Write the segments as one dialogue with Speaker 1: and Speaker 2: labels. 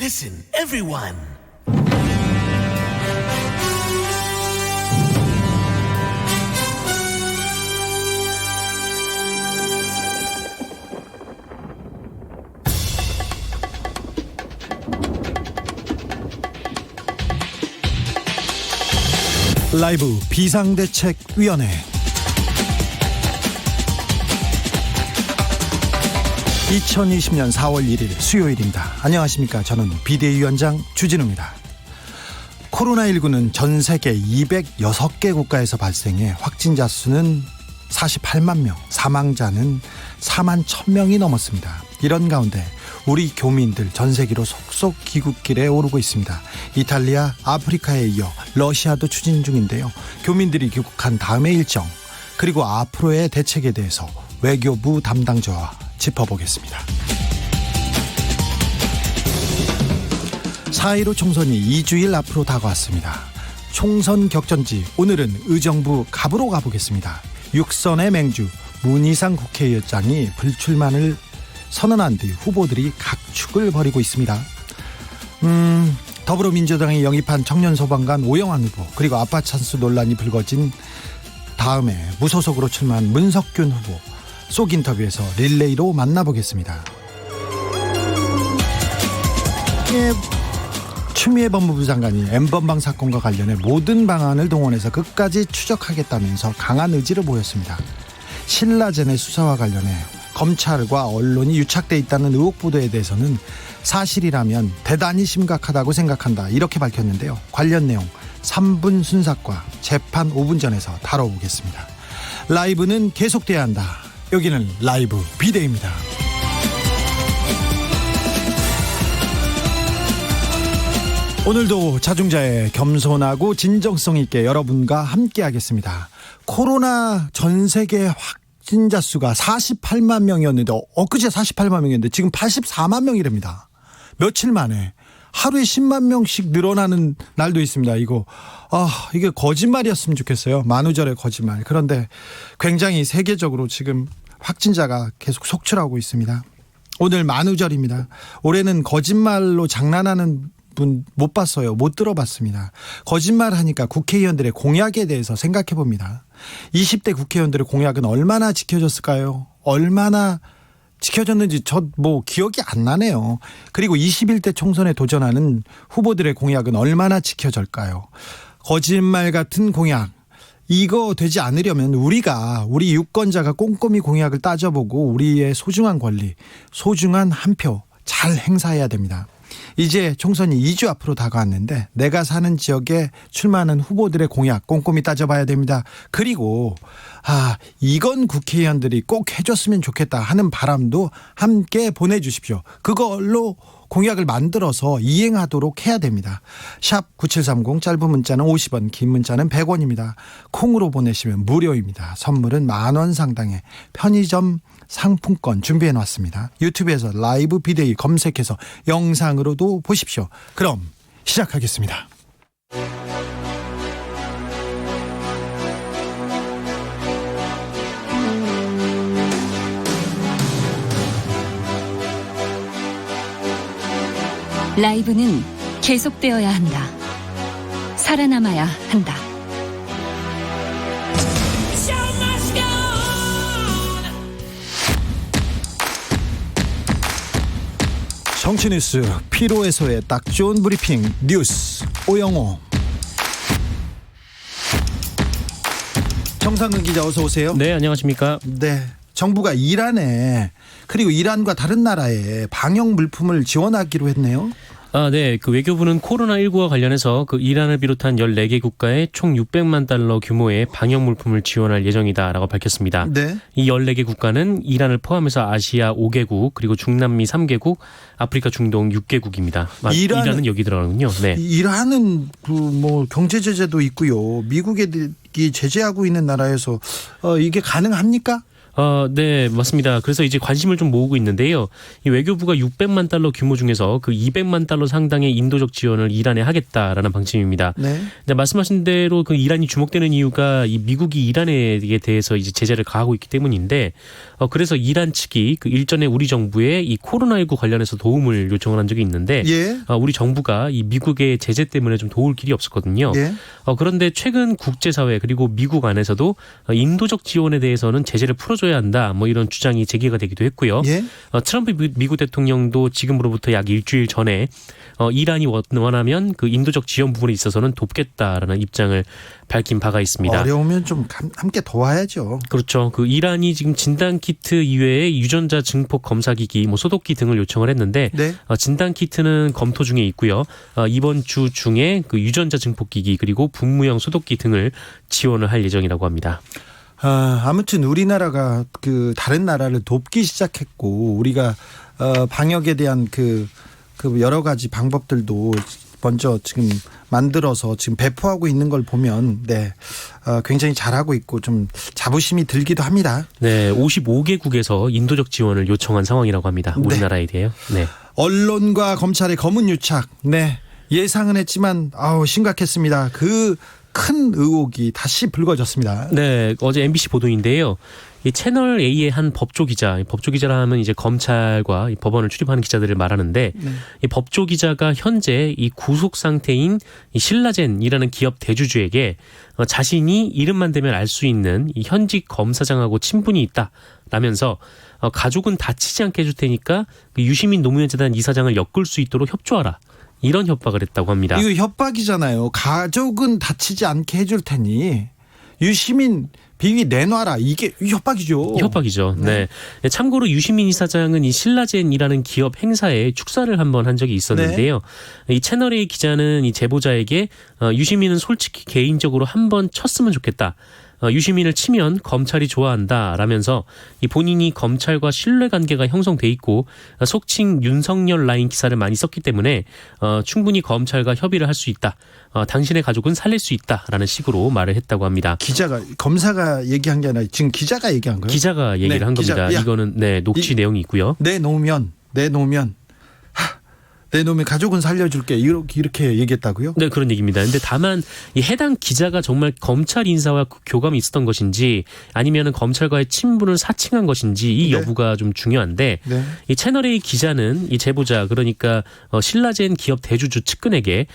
Speaker 1: Listen, everyone.
Speaker 2: 라이브 비상대책위원회 2020년 4월 1일 수요일입니다. 안녕하십니까. 저는 비대위원장 주진우입니다. 코로나19는 전 세계 206개 국가에서 발생해 확진자 수는 48만 명, 사망자는 4만 1,000명이 넘었습니다. 이런 가운데 우리 교민들 전 세계로 속속 귀국길에 오르고 있습니다. 이탈리아, 아프리카에 이어 러시아도 추진 중인데요. 교민들이 귀국한 다음의 일정 그리고 앞으로의 대책에 대해서 외교부 담당자와 짚어보겠습니다. 4.15 총선이 2주일 앞으로 다가왔습니다. 총선 격전지 오늘은 의정부 갑으로 가보겠습니다. 육선의 맹주 문희상 국회의장이 불출마를 선언한 뒤 후보들이 각축을 벌이고 있습니다. 더불어민주당이 영입한 청년 소방관 오영환 후보 그리고 아빠 찬스 논란이 불거진 다음에 무소속으로 출마한 문석균 후보 속 인터뷰에서 릴레이로 만나보겠습니다. 추미애 법무부 장관이 N번방 사건과 관련해 모든 방안을 동원해서 끝까지 추적하겠다면서 강한 의지를 보였습니다. 신라젠의 수사와 관련해 검찰과 언론이 유착돼 있다는 의혹 보도에 대해서는 사실이라면 대단히 심각하다고 생각한다 이렇게 밝혔는데요. 관련 내용 3분 순삭과 재판 5분 전에서 다뤄보겠습니다. 라이브는 계속돼야 한다. 여기는 라이브 비대위입니다. 오늘도 자중자애 겸손하고 진정성 있게 여러분과 함께 하겠습니다. 코로나 전 세계 확진자 수가 48만 명이었는데 엊그제 48만 명이었는데 지금 84만 명이랍니다. 며칠 만에 하루에 10만 명씩 늘어나는 날도 있습니다. 이게 거짓말이었으면 좋겠어요. 만우절의 거짓말. 그런데 굉장히 세계적으로 지금 확진자가 계속 속출하고 있습니다. 오늘 만우절입니다. 올해는 거짓말로 장난하는 분 못 봤어요. 못 들어봤습니다. 거짓말하니까 국회의원들의 공약에 대해서 생각해 봅니다. 20대 국회의원들의 공약은 얼마나 지켜졌을까요? 얼마나 지켜졌는지 기억이 안 나네요. 그리고 21대 총선에 도전하는 후보들의 공약은 얼마나 지켜질까요? 거짓말 같은 공약 이거 되지 않으려면 우리 유권자가 꼼꼼히 공약을 따져보고 우리의 소중한 권리, 소중한 한 표 잘 행사해야 됩니다. 이제 총선이 2주 앞으로 다가왔는데 내가 사는 지역에 출마하는 후보들의 공약 꼼꼼히 따져봐야 됩니다. 그리고 이건 국회의원들이 꼭 해줬으면 좋겠다 하는 바람도 함께 보내주십시오. 그걸로 공약을 만들어서 이행하도록 해야 됩니다. 샵 9730 짧은 문자는 50원 긴 문자는 100원입니다. 콩으로 보내시면 무료입니다. 선물은 10,000원 상당의 편의점 상품권 준비해놨습니다. 유튜브에서 라이브 비대위 검색해서 영상으로도 보십시오. 그럼 시작하겠습니다.
Speaker 3: 라이브는 계속되어야 한다. 살아남아야 한다.
Speaker 2: 정치뉴스 피로해소에 딱 좋은 브리핑 뉴스 오영호 정상근 기자 어서 오세요.
Speaker 4: 네, 안녕하십니까.
Speaker 2: 네, 정부가 이란에 그리고 이란과 다른 나라에 방역 물품을 지원하기로 했네요.
Speaker 4: 네. 그 외교부는 코로나19와 관련해서 그 이란을 비롯한 14개 국가에 총 600만 달러 규모의 방역 물품을 지원할 예정이다라고 밝혔습니다.
Speaker 2: 네.
Speaker 4: 이 14개 국가는 이란을 포함해서 아시아 5개국, 그리고 중남미 3개국, 아프리카 중동 6개국입니다. 이란은 여기 들어가는군요. 네.
Speaker 2: 이란은 경제 제재도 있고요. 미국이 제재하고 있는 나라에서 이게 가능합니까?
Speaker 4: 네, 맞습니다. 그래서 이제 관심을 좀 모으고 있는데요. 이 외교부가 600만 달러 규모 중에서 그 200만 달러 상당의 인도적 지원을 이란에 하겠다라는 방침입니다.
Speaker 2: 네.
Speaker 4: 근데 말씀하신 대로 그 이란이 주목되는 이유가 이 미국이 이란에 대해서 이제 제재를 가하고 있기 때문인데, 그래서 이란 측이 그 일전에 우리 정부에 이 코로나19 관련해서 도움을 요청을 한 적이 있는데,
Speaker 2: 예.
Speaker 4: 우리 정부가 이 미국의 제재 때문에 좀 도울 길이 없었거든요.
Speaker 2: 예.
Speaker 4: 그런데 최근 국제사회 그리고 미국 안에서도 인도적 지원에 대해서는 제재를 풀어줘야 한다. 뭐 이런 주장이 제기가 되기도 했고요.
Speaker 2: 예.
Speaker 4: 트럼프 미국 대통령도 지금으로부터 약 일주일 전에 이란이 원하면 그 인도적 지원 부분에 있어서는 돕겠다라는 입장을 밝힌 바가 있습니다.
Speaker 2: 어려우면 좀 함께 도와야죠.
Speaker 4: 그렇죠. 그 이란이 지금 진단 키트 이외에 유전자 증폭 검사 기기, 뭐 소독기 등을 요청을 했는데
Speaker 2: 네.
Speaker 4: 진단 키트는 검토 중에 있고요. 이번 주 중에 그 유전자 증폭 기기 그리고 분무형 소독기 등을 지원을 할 예정이라고 합니다.
Speaker 2: 아무튼 우리나라가 그 다른 나라를 돕기 시작했고 우리가 방역에 대한 그 여러 가지 방법들도 먼저 지금 만들어서 지금 배포하고 있는 걸 보면 굉장히 잘하고 있고 좀 자부심이 들기도 합니다.
Speaker 4: 네, 55개국에서 인도적 지원을 요청한 상황이라고 합니다. 우리나라에 대해요. 네.
Speaker 2: 언론과 검찰의 검은 유착. 네. 예상은 했지만 심각했습니다. 그 큰 의혹이 다시 불거졌습니다.
Speaker 4: 네, 어제 MBC 보도인데요. 이 채널 A의 한 법조 기자라 하면 이제 검찰과 이 법원을 출입하는 기자들을 말하는데 이 법조 기자가 현재 이 구속 상태인 이 신라젠이라는 기업 대주주에게 자신이 이름만 대면 알 수 있는 이 현직 검사장하고 친분이 있다라면서 가족은 다치지 않게 해줄 테니까 그 유시민 노무현 재단 이사장을 엮을 수 있도록 협조하라. 이런 협박을 했다고 합니다.
Speaker 2: 이거 협박이잖아요. 가족은 다치지 않게 해줄 테니 유시민 비위 내놔라. 이게 협박이죠.
Speaker 4: 협박이죠. 네. 참고로 유시민 이사장은 이 신라젠이라는 기업 행사에 축사를 한번 한 적이 있었는데요. 이 채널A 기자는 이 제보자에게 유시민은 솔직히 개인적으로 한번 쳤으면 좋겠다. 유시민을 치면 검찰이 좋아한다라면서 이 본인이 검찰과 신뢰관계가 형성돼 있고 속칭 윤석열 라인 기사를 많이 썼기 때문에 충분히 검찰과 협의를 할 수 있다. 당신의 가족은 살릴 수 있다라는 식으로 말을 했다고 합니다.
Speaker 2: 검사가 얘기한 게 아니라 지금 기자가 얘기한 거예요?
Speaker 4: 기자가 얘기를 한 겁니다. 이거는 녹취 내용이 있고요.
Speaker 2: 내놓으면 가족은 살려줄게 이렇게 얘기했다고요?
Speaker 4: 네, 그런 얘기입니다. 근데 다만 이 해당 기자가 정말 검찰 인사와 교감이 있었던 것인지 아니면은 검찰과의 친분을 사칭한 것인지 이 여부가 좀 중요한데 이 채널A 기자는 이 제보자 그러니까 신라젠 기업 대주주 측근에게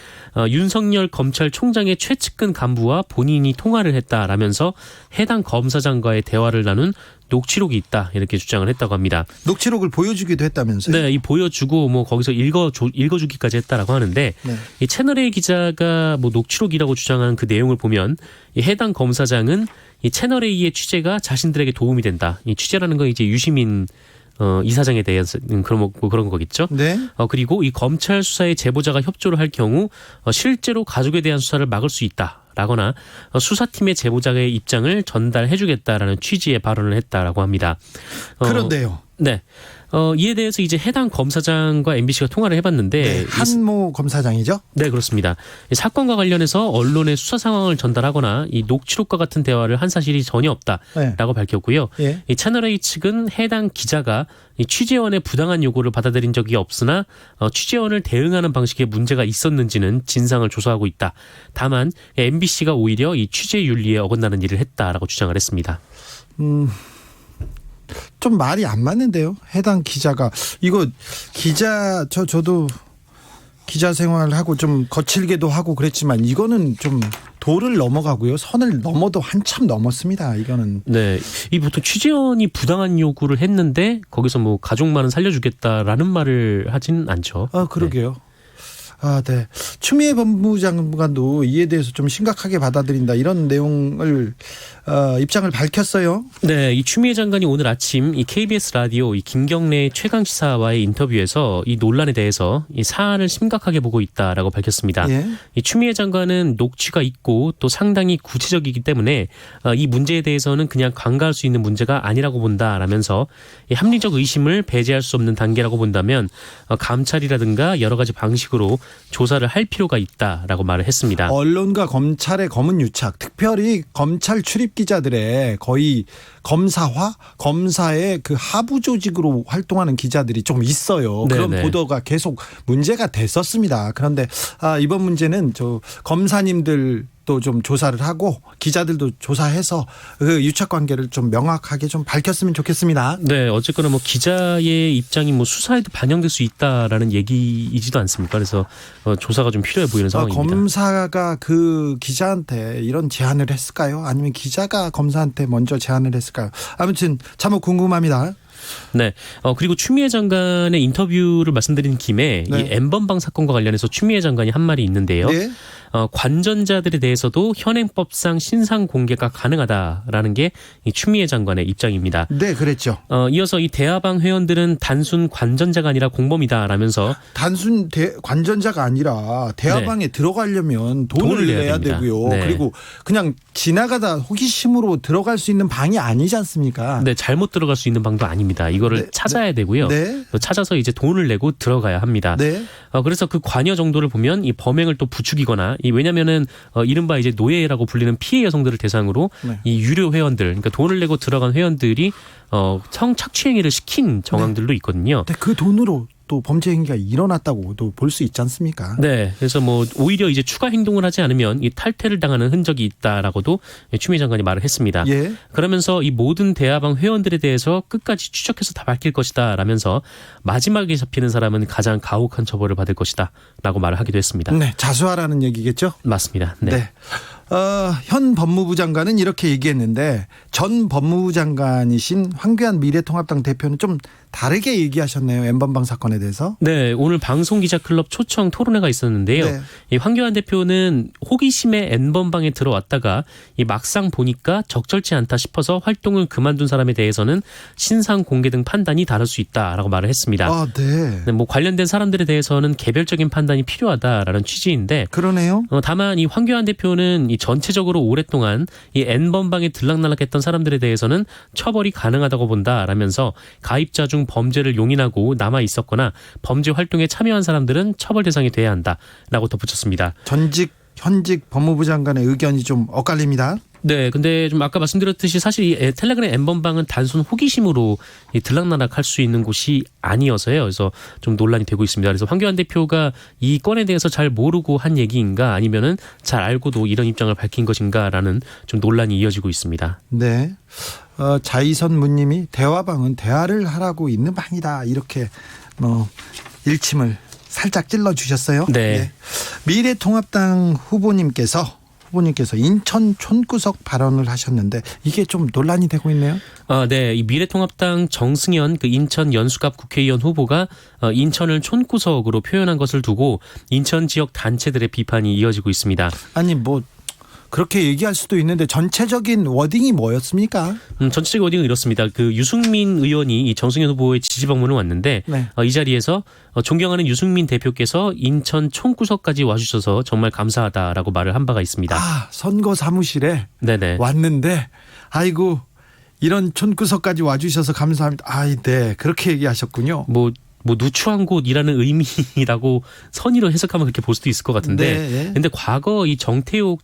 Speaker 4: 윤석열 검찰총장의 최측근 간부와 본인이 통화를 했다라면서 해당 검사장과의 대화를 나눈 녹취록이 있다 이렇게 주장을 했다고 합니다.
Speaker 2: 녹취록을 보여주기도 했다면서요?
Speaker 4: 네, 이 보여주고 뭐 거기서 읽어주기까지 했다라고 하는데 이 채널A 기자가 뭐 녹취록이라고 주장하는 그 내용을 보면 이 해당 검사장은 이 채널A의 취재가 자신들에게 도움이 된다. 이 취재라는 건 이제 유시민 이사장에 대해서 그런 거겠죠.
Speaker 2: 네.
Speaker 4: 그리고 이 검찰 수사에 제보자가 협조를 할 경우 실제로 가족에 대한 수사를 막을 수 있다. 라거나 수사팀의 제보자의 입장을 전달해주겠다라는 취지의 발언을 했다라고 합니다.
Speaker 2: 그런데요.
Speaker 4: 네. 이에 대해서 이제 해당 검사장과 MBC가 통화를 해봤는데
Speaker 2: 한모 검사장이죠?
Speaker 4: 네, 그렇습니다. 이 사건과 관련해서 언론의 수사 상황을 전달하거나 이 녹취록과 같은 대화를 한 사실이 전혀 없다라고 밝혔고요. 이 채널A 측은 해당 기자가 이 취재원의 부당한 요구를 받아들인 적이 없으나 취재원을 대응하는 방식에 문제가 있었는지는 진상을 조사하고 있다. 다만 MBC가 오히려 이 취재 윤리에 어긋나는 일을 했다라고 주장을 했습니다.
Speaker 2: 좀 말이 안 맞는데요. 해당 기자가 이거 저도 기자 생활을 하고 좀 거칠게도 하고 그랬지만 이거는 좀 도를 넘어가고요. 선을 넘어도 한참 넘었습니다. 이거는.
Speaker 4: 네, 이 보통 취재원이 부당한 요구를 했는데 거기서 뭐 가족만은 살려주겠다라는 말을 하진 않죠.
Speaker 2: 그러게요. 네. 추미애 법무장관도 이에 대해서 좀 심각하게 받아들인다 이런 내용을 입장을 밝혔어요.
Speaker 4: 네, 이 추미애 장관이 오늘 아침 이 KBS 라디오 이 김경래 최강 시사와의 인터뷰에서 이 논란에 대해서 이 사안을 심각하게 보고 있다라고 밝혔습니다. 이 추미애 장관은 녹취가 있고 또 상당히 구체적이기 때문에 이 문제에 대해서는 그냥 간과할 수 있는 문제가 아니라고 본다라면서 이 합리적 의심을 배제할 수 없는 단계라고 본다면 감찰이라든가 여러 가지 방식으로 조사를 할 필요가 있다라고 말을 했습니다.
Speaker 2: 언론과 검찰의 검은 유착, 특별히 검찰 출입 기자들의 거의 검사화, 검사의 그 하부 조직으로 활동하는 기자들이 좀 있어요. 그런
Speaker 4: 네네.
Speaker 2: 보도가 계속 문제가 됐었습니다. 그런데 이번 문제는 저 검사님들도 좀 조사를 하고 기자들도 조사해서 그 유착 관계를 좀 명확하게 좀 밝혔으면 좋겠습니다.
Speaker 4: 네, 어쨌거나 뭐 기자의 입장이 뭐 수사에도 반영될 수 있다라는 얘기이지도 않습니까? 그래서 조사가 좀 필요해 보이는 상황입니다.
Speaker 2: 검사가 그 기자한테 이런 제안을 했을까요? 아니면 기자가 검사한테 먼저 제안을 했을까요? 아무튼 참 궁금합니다.
Speaker 4: 네. 그리고 추미애 장관의 인터뷰를 말씀드린 김에
Speaker 2: 네.
Speaker 4: 이 N번방 사건과 관련해서 추미애 장관이 한 말이 있는데요.
Speaker 2: 네.
Speaker 4: 관전자들에 대해서도 현행법상 신상 공개가 가능하다라는 게 이 추미애 장관의 입장입니다.
Speaker 2: 네, 그랬죠.
Speaker 4: 이어서 이 대화방 회원들은 단순 관전자가 아니라 공범이다라면서
Speaker 2: 단순 관전자가 아니라 대화방에 들어가려면 돈을 내야
Speaker 4: 됩니다.
Speaker 2: 되고요.
Speaker 4: 네.
Speaker 2: 그리고 그냥 지나가다 호기심으로 들어갈 수 있는 방이 아니지 않습니까?
Speaker 4: 네, 잘못 들어갈 수 있는 방도 아닙니다. 이거를
Speaker 2: 네,
Speaker 4: 찾아야 되고요.
Speaker 2: 네.
Speaker 4: 또 찾아서 이제 돈을 내고 들어가야 합니다.
Speaker 2: 네.
Speaker 4: 그래서 그 관여 정도를 보면 이 범행을 또 부추기거나 왜냐면은 이른바 이제 노예라고 불리는 피해 여성들을 대상으로
Speaker 2: 네.
Speaker 4: 이 유료 회원들, 그러니까 돈을 내고 들어간 회원들이 성착취행위를 시킨 정황들도 있거든요.
Speaker 2: 근데 그 돈으로 또 범죄 행위가 일어났다고도 볼 수 있지 않습니까?
Speaker 4: 네, 그래서 뭐 오히려 이제 추가 행동을 하지 않으면 이 탈퇴를 당하는 흔적이 있다라고도 추미애 장관이 말을 했습니다.
Speaker 2: 예.
Speaker 4: 그러면서 이 모든 대화방 회원들에 대해서 끝까지 추적해서 다 밝힐 것이다라면서 마지막에 잡히는 사람은 가장 가혹한 처벌을 받을 것이다라고 말을 하기도 했습니다.
Speaker 2: 네, 자수하라는 얘기겠죠?
Speaker 4: 맞습니다. 네.
Speaker 2: 네. 현 법무부 장관은 이렇게 얘기했는데 전 법무부 장관이신 황교안 미래통합당 대표는 좀 다르게 얘기하셨네요. N번방 사건에 대해서.
Speaker 4: 네, 오늘 방송기자클럽 초청 토론회가 있었는데요.
Speaker 2: 네.
Speaker 4: 이 황교안 대표는 호기심에 N번방에 들어왔다가 이 막상 보니까 적절치 않다 싶어서 활동을 그만둔 사람에 대해서는 신상 공개 등 판단이 다를 수 있다라고 말을 했습니다.
Speaker 2: 네.
Speaker 4: 네, 뭐 관련된 사람들에 대해서는 개별적인 판단이 필요하다라는 취지인데
Speaker 2: 그러네요.
Speaker 4: 다만 이 황교안 대표는 이 전체적으로 오랫동안 이 N번방에 들락날락했던 사람들에 대해서는 처벌이 가능하다고 본다라면서 가입자 중 범죄를 용인하고 남아 있었거나 범죄 활동에 참여한 사람들은 처벌 대상이 돼야 한다라고 덧붙였습니다.
Speaker 2: 현직 법무부 장관의 의견이 좀 엇갈립니다.
Speaker 4: 네, 근데 좀 아까 말씀드렸듯이 사실 이 텔레그램 N번방은 단순 호기심으로 이 들락날락할 수 있는 곳이 아니어서요. 그래서 좀 논란이 되고 있습니다. 그래서 황교안 대표가 이 건에 대해서 잘 모르고 한 얘기인가 아니면은 잘 알고도 이런 입장을 밝힌 것인가라는 좀 논란이 이어지고 있습니다.
Speaker 2: 네. 자이선 무님이 대화방은 대화를 하라고 있는 방이다. 이렇게 일침을 살짝 찔러 주셨어요.
Speaker 4: 네.
Speaker 2: 미래통합당 후보님께서 인천 촌구석 발언을 하셨는데 이게 좀 논란이 되고 있네요.
Speaker 4: 네. 이 미래통합당 정승현 그 인천 연수갑 국회의원 후보가 인천을 촌구석으로 표현한 것을 두고 인천 지역 단체들의 비판이 이어지고 있습니다.
Speaker 2: 아니 그렇게 얘기할 수도 있는데 전체적인 워딩이 뭐였습니까?
Speaker 4: 전체적인 워딩은 이렇습니다. 그 유승민 의원이 이 정승현 후보의 지지 방문을 왔는데
Speaker 2: 네.
Speaker 4: 이 자리에서 존경하는 유승민 대표께서 인천 촌구석까지 와주셔서 정말 감사하다라고 말을 한 바가 있습니다.
Speaker 2: 선거 사무실에
Speaker 4: 네네.
Speaker 2: 왔는데 아이고 이런 촌구석까지 와주셔서 감사합니다. 네. 그렇게 얘기하셨군요.
Speaker 4: 뭐 누추한 곳이라는 의미라고 선의로 해석하면 그렇게 볼 수도 있을 것 같은데,
Speaker 2: 네.
Speaker 4: 근데 과거 이 전태욱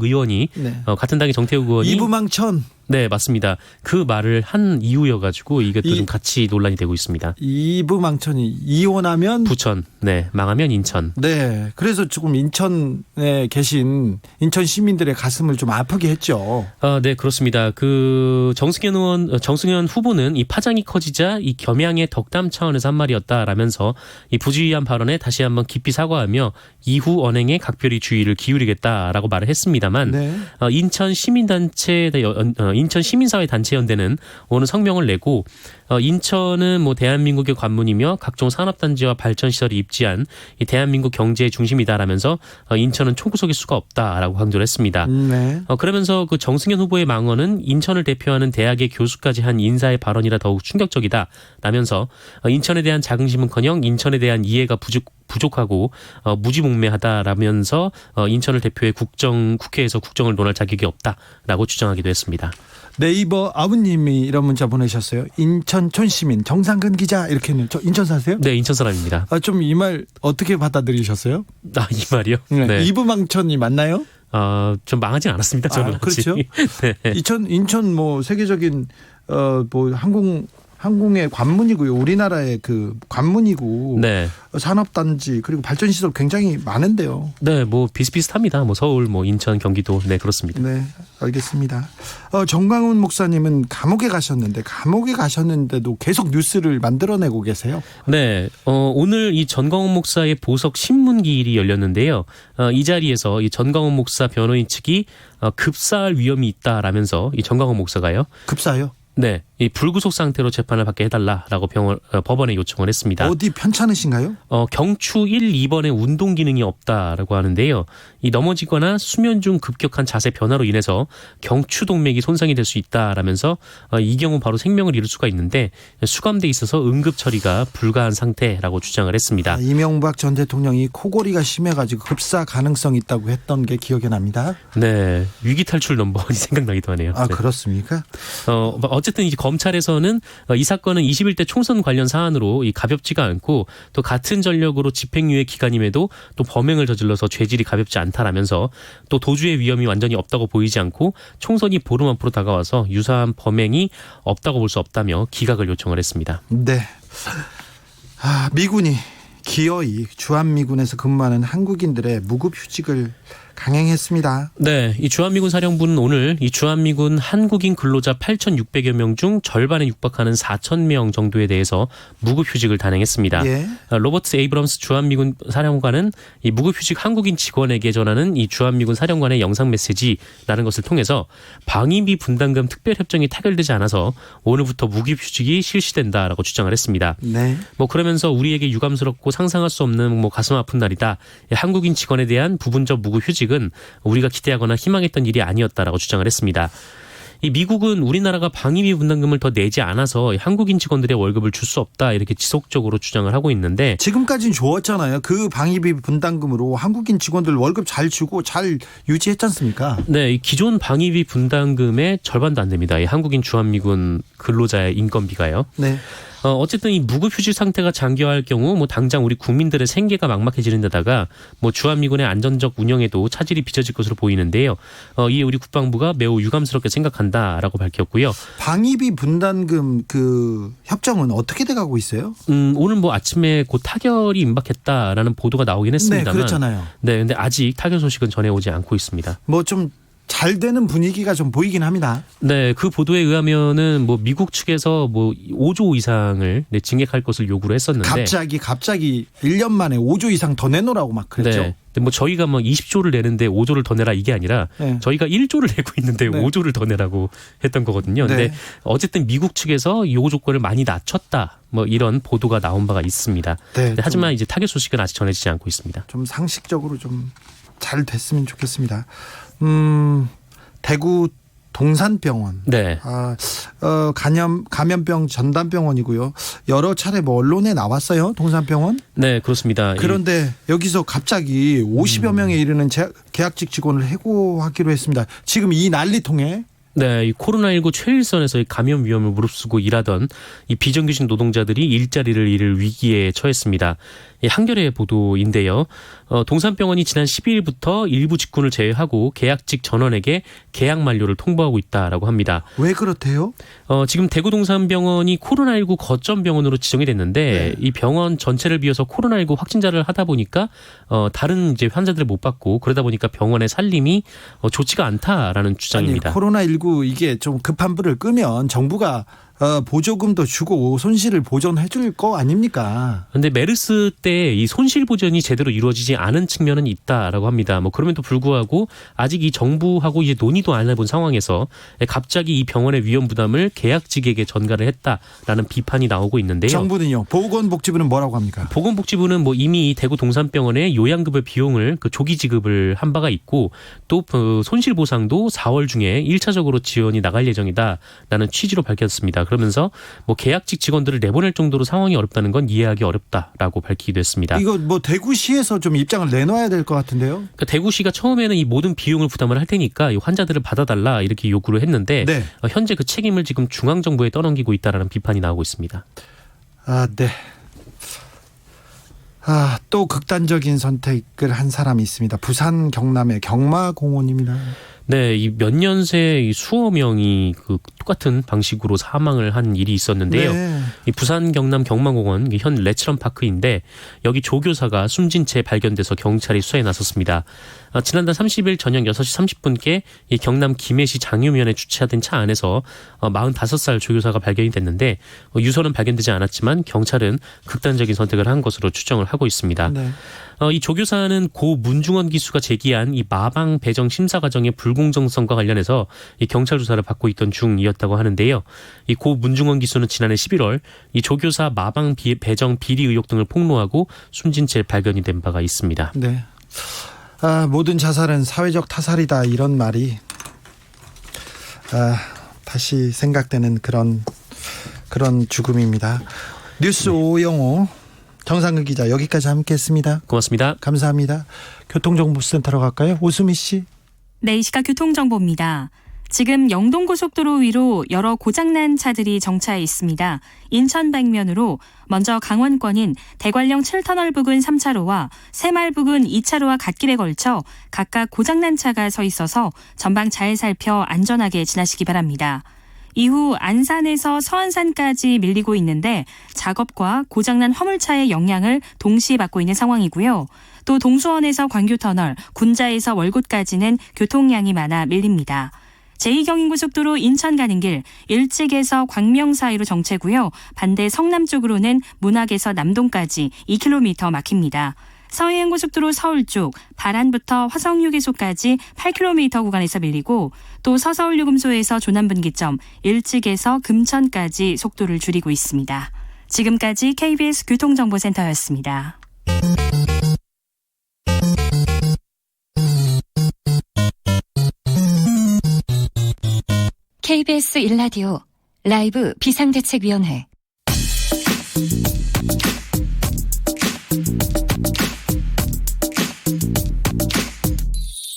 Speaker 4: 의원이
Speaker 2: 네.
Speaker 4: 같은 당의 전태욱 의원이
Speaker 2: 이부망천.
Speaker 4: 네, 맞습니다. 그 말을 한 이유여가지고 이것도 좀
Speaker 2: 이-
Speaker 4: 같이 논란이 되고 있습니다.
Speaker 2: 이부망천이 이혼하면
Speaker 4: 부천, 네, 망하면 인천.
Speaker 2: 네. 그래서 조금 인천에 계신 인천 시민들의 가슴을 좀 아프게 했죠.
Speaker 4: 네, 그렇습니다. 그 정승현 후보는 이 파장이 커지자 이 겸양의 덕담 차원에서 한 말이었다라면서 이 부주의한 발언에 다시 한번 깊이 사과하며 이후 언행에 각별히 주의를 기울이겠다라고 말을 했습니다만
Speaker 2: 네.
Speaker 4: 인천 시민사회 단체연대는 오늘 성명을 내고 인천은 뭐 대한민국의 관문이며 각종 산업단지와 발전시설이 입지한 이 대한민국 경제의 중심이다라면서 인천은 촌구석일 수가 없다라고 강조를 했습니다.
Speaker 2: 네.
Speaker 4: 그러면서 그 정승현 후보의 망언은 인천을 대표하는 대학의 교수까지 한 인사의 발언이라 더욱 충격적이다라면서 인천에 대한 자긍심은커녕 인천에 대한 이해가 부족하고 무지몽매하다라면서 인천을 대표해 국회에서 국정을 논할 자격이 없다라고 주장하기도 했습니다.
Speaker 2: 네이버 아버님이 이런 문자 보내셨어요. 인천 촌시민 정상근 기자 이렇게 했네요. 저 인천 사세요?
Speaker 4: 네, 인천 사람입니다.
Speaker 2: 좀 이 말 어떻게 받아들이셨어요?
Speaker 4: 이 말이요?
Speaker 2: 네. 이브망천이 맞나요?
Speaker 4: 좀 망하진 않았습니다. 저는
Speaker 2: 그렇죠.
Speaker 4: 네.
Speaker 2: 인천 뭐 세계적인 뭐 항공의 관문이고요. 우리나라의 그 관문이고
Speaker 4: 네.
Speaker 2: 산업단지 그리고 발전시설 굉장히 많은데요.
Speaker 4: 네, 뭐 비슷비슷합니다. 뭐 서울, 뭐 인천, 경기도, 네 그렇습니다.
Speaker 2: 네, 알겠습니다. 정광훈 목사님은 감옥에 가셨는데도 계속 뉴스를 만들어내고 계세요.
Speaker 4: 네, 오늘 이 전광훈 목사의 보석 신문기일이 열렸는데요. 이 자리에서 이 전광훈 목사 변호인 측이 급사할 위험이 있다라면서 이 전광훈 목사가요.
Speaker 2: 급사요?
Speaker 4: 네, 이 불구속 상태로 재판을 받게 해달라라고 법원에 요청을 했습니다.
Speaker 2: 어디 편찮으신가요?
Speaker 4: 경추 1, 2번에 운동 기능이 없다라고 하는데요. 이 넘어지거나 수면 중 급격한 자세 변화로 인해서 경추 동맥이 손상이 될 수 있다라면서 이 경우 바로 생명을 잃을 수가 있는데 수감돼 있어서 응급 처리가 불가한 상태라고 주장을 했습니다.
Speaker 2: 이명박 전 대통령이 코골이가 심해가지고 급사 가능성이 있다고 했던 게 기억이 납니다.
Speaker 4: 네, 위기 탈출 넘버원이 생각나기도 하네요. 네.
Speaker 2: 그렇습니까?
Speaker 4: 어쨌든 이제 검찰에서는 이 사건은 21대 총선 관련 사안으로 가볍지가 않고 또 같은 전력으로 집행유예 기간임에도 또 범행을 저질러서 죄질이 가볍지 않다라면서 또 도주의 위험이 완전히 없다고 보이지 않고 총선이 보름 앞으로 다가와서 유사한 범행이 없다고 볼 수 없다며 기각을 요청을 했습니다.
Speaker 2: 네. 미군이 기어이 주한미군에서 근무하는 한국인들의 무급휴직을 강행했습니다.
Speaker 4: 네, 이 주한미군 사령부는 오늘 이 주한미군 한국인 근로자 8,600여 명 중 절반에 육박하는 4,000명 정도에 대해서 무급휴직을 단행했습니다.
Speaker 2: 예.
Speaker 4: 로버트 에이브럼스 주한미군 사령관은 이 무급휴직 한국인 직원에게 전하는 이 주한미군 사령관의 영상 메시지라는 것을 통해서 방위비 분담금 특별협정이 타결되지 않아서 오늘부터 무급휴직이 실시된다라고 주장을 했습니다.
Speaker 2: 네.
Speaker 4: 뭐 그러면서 우리에게 유감스럽고 상상할 수 없는 뭐 가슴 아픈 날이다. 한국인 직원에 대한 부분적 무급휴직은 우리가 기대하거나 희망했던 일이 아니었다라고 주장을 했습니다. 이 미국은 우리나라가 방위비 분담금을 더 내지 않아서 한국인 직원들의 월급을 줄 수 없다 이렇게 지속적으로 주장을 하고 있는데
Speaker 2: 지금까지는 좋았잖아요. 그 방위비 분담금으로 한국인 직원들 월급 잘 주고 잘 유지했지 않습니까?
Speaker 4: 네, 이 기존 방위비 분담금의 절반도 안 됩니다. 이 한국인 주한미군 근로자의 인건비가요.
Speaker 2: 네.
Speaker 4: 어쨌든 이 무급휴직 상태가 장기화할 경우 뭐 당장 우리 국민들의 생계가 막막해지는 데다가 뭐 주한미군의 안전적 운영에도 차질이 빚어질 것으로 보이는데요. 이에 우리 국방부가 매우 유감스럽게 생각한다라고 밝혔고요.
Speaker 2: 방위비 분담금 그 협정은 어떻게 돼가고 있어요?
Speaker 4: 오늘 뭐 아침에 곧 타결이 임박했다라는 보도가 나오긴 했습니다만,
Speaker 2: 네, 그렇잖아요.
Speaker 4: 네, 근데 아직 타결 소식은 전해오지 않고 있습니다.
Speaker 2: 뭐 좀 잘 되는 분위기가 좀 보이긴 합니다.
Speaker 4: 네, 그 보도에 의하면은 뭐 미국 측에서 뭐 5조 이상을 증액할 것을 요구를 했었는데
Speaker 2: 갑자기 1년 만에 5조 이상 더 내놓으라고 막 그랬죠.
Speaker 4: 네. 근데 뭐 저희가 뭐 20조를 내는데 5조를 더 내라 이게 아니라
Speaker 2: 네.
Speaker 4: 저희가 1조를 내고 있는데
Speaker 2: 네.
Speaker 4: 5조를 더 내라고 했던 거거든요. 근데
Speaker 2: 네.
Speaker 4: 어쨌든 미국 측에서 요구 조건을 많이 낮췄다. 뭐 이런 보도가 나온 바가 있습니다.
Speaker 2: 네,
Speaker 4: 하지만 이제 타결 소식은 아직 전해지지 않고 있습니다.
Speaker 2: 좀 상식적으로 좀 잘 됐으면 좋겠습니다. 대구 동산병원.
Speaker 4: 네.
Speaker 2: 감염병 전담병원이고요. 여러 차례 뭐 언론에 나왔어요. 동산병원.
Speaker 4: 네, 그렇습니다.
Speaker 2: 그런데 여기서 갑자기 50여 명에 이르는 계약직 직원을 해고하기로 했습니다. 지금 이 난리통에
Speaker 4: 네, 이 코로나19 최일선에서 감염 위험을 무릅쓰고 일하던 이 비정규직 노동자들이 일자리를 잃을 위기에 처했습니다. 이 한겨레 보도인데요. 동산병원이 지난 12일부터 일부 직군을 제외하고 계약직 전원에게 계약 만료를 통보하고 있다라고 합니다.
Speaker 2: 왜 그렇대요?
Speaker 4: 지금 대구 동산병원이 코로나19 거점 병원으로 지정이 됐는데 이 병원 전체를 비워서 코로나19 확진자를 하다 보니까 다른 이제 환자들을 못 받고 그러다 보니까 병원의 살림이 좋지가 않다라는 주장입니다.
Speaker 2: 아니, 코로나19 이게 좀 급한 불을 끄면 정부가 보조금도 주고 손실을 보전해 줄 거 아닙니까?
Speaker 4: 근데 메르스 때 이 손실 보전이 제대로 이루어지지 않은 측면은 있다라고 합니다. 뭐 그럼에도 불구하고 아직 이 정부하고 이제 논의도 안 해본 상황에서 갑자기 이 병원의 위험 부담을 계약직에게 전가를 했다라는 비판이 나오고 있는데요.
Speaker 2: 정부는요. 보건복지부는 뭐라고 합니까?
Speaker 4: 보건복지부는 뭐 이미 대구 동산병원의 요양급여 비용을 조기 지급을 한 바가 있고 또 손실 보상도 4월 중에 1차적으로 지원이 나갈 예정이다라는 취지로 밝혔습니다. 그러면서 뭐 계약직 직원들을 내보낼 정도로 상황이 어렵다는 건 이해하기 어렵다라고 밝히기도 했습니다.
Speaker 2: 이거 뭐 대구시에서 좀 입장을 내놔야 될 것 같은데요.
Speaker 4: 그러니까 대구시가 처음에는 이 모든 비용을 부담을 할 테니까 이 환자들을 받아달라 이렇게 요구를 했는데
Speaker 2: 네.
Speaker 4: 현재 그 책임을 지금 중앙정부에 떠넘기고 있다라는 비판이 나오고 있습니다.
Speaker 2: 네. 또 극단적인 선택을 한 사람이 있습니다. 부산 경남의 경마공원입니다.
Speaker 4: 네, 이 몇 년 새 수억 명이 그 똑같은 방식으로 사망을 한 일이 있었는데요.
Speaker 2: 네.
Speaker 4: 이 부산 경남 경마공원 현 레츠런 파크인데 여기 조교사가 숨진 채 발견돼서 경찰이 수사에 나섰습니다. 지난달 30일 저녁 6시 30분께 이 경남 김해시 장유면에 주차된 차 안에서 45살 조교사가 발견이 됐는데 유서는 발견되지 않았지만 경찰은 극단적인 선택을 한 것으로 추정을 하고 있습니다.
Speaker 2: 네.
Speaker 4: 이 조교사는 고 문중원 기수가 제기한 이 마방 배정 심사 과정의 불공정성과 관련해서 이 경찰 조사를 받고 있던 중이었다고 하는데요. 이 고 문중원 기수는 지난해 11월 이 조교사 마방 배정 비리 의혹 등을 폭로하고 숨진 채 발견이 된 바가 있습니다.
Speaker 2: 네. 모든 자살은 사회적 타살이다 이런 말이 다시 생각되는 그런 죽음입니다. 뉴스 오영호 정상근 기자 여기까지 함께했습니다.
Speaker 4: 고맙습니다.
Speaker 2: 감사합니다. 교통정보센터로 갈까요? 오수미 씨.
Speaker 1: 네, 이 시각 교통정보입니다. 지금 영동고속도로 위로 여러 고장난 차들이 정차해 있습니다. 인천 방면으로 먼저 강원권인 대관령 7터널 부근 3차로와 새마을 부근 2차로와 갓길에 걸쳐 각각 고장난 차가 서 있어서 전방 잘 살펴 안전하게 지나시기 바랍니다. 이후 안산에서 서안산까지 밀리고 있는데 작업과 고장난 화물차의 영향을 동시에 받고 있는 상황이고요. 또 동수원에서 광교터널, 군자에서 월곶까지는 교통량이 많아 밀립니다. 제2경인고속도로 인천 가는 길 일찍에서 광명 사이로 정체고요. 반대 성남 쪽으로는 문학에서 남동까지 2km 막힙니다. 서해안고속도로 서울 쪽 발안부터 화성휴게소까지 8km 구간에서 밀리고 또 서서울요금소에서 조남분기점 일찍에서 금천까지 속도를 줄이고 있습니다. 지금까지 KBS 교통정보센터였습니다.
Speaker 3: KBS 1라디오 라이브 비상대책위원회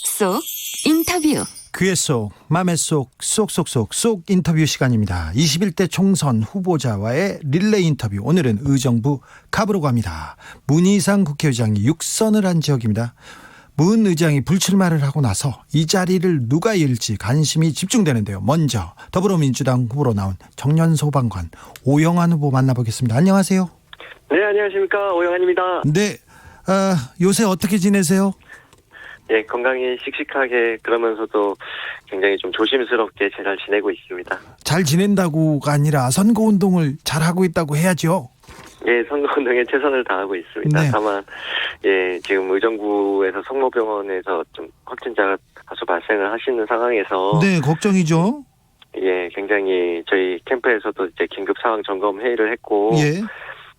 Speaker 3: 쏙 인터뷰
Speaker 2: 귀의 속, 맘의 속, 쏙 인터뷰 시간입니다. 21대 총선 후보자와의 릴레이 인터뷰. 오늘은 의정부 갑으로 갑니다. 문희상 국회의장이 육선을 한 지역입니다. 문 의장이 불출마를 하고 나서 이 자리를 누가 이을지 관심이 집중되는데요. 먼저 더불어민주당 후보로 나온 청년소방관 오영환 후보 만나보겠습니다. 안녕하세요.
Speaker 5: 네, 안녕하십니까. 오영환입니다.
Speaker 2: 네, 요새 어떻게 지내세요?
Speaker 5: 예, 건강히 씩씩하게 그러면서도 굉장히 좀 조심스럽게 잘 지내고 있습니다.
Speaker 2: 잘 지낸다고가 아니라 선거운동을 잘하고 있다고 해야죠.
Speaker 5: 예, 선거운동에 최선을 다하고 있습니다.
Speaker 2: 네.
Speaker 5: 다만, 예, 지금 의정부에서 성모병원에서 좀 확진자가 다소 발생을 하시는 상황에서.
Speaker 2: 네, 걱정이죠.
Speaker 5: 예, 굉장히 저희 캠프에서도 이제 긴급 상황 점검 회의를 했고.
Speaker 2: 예.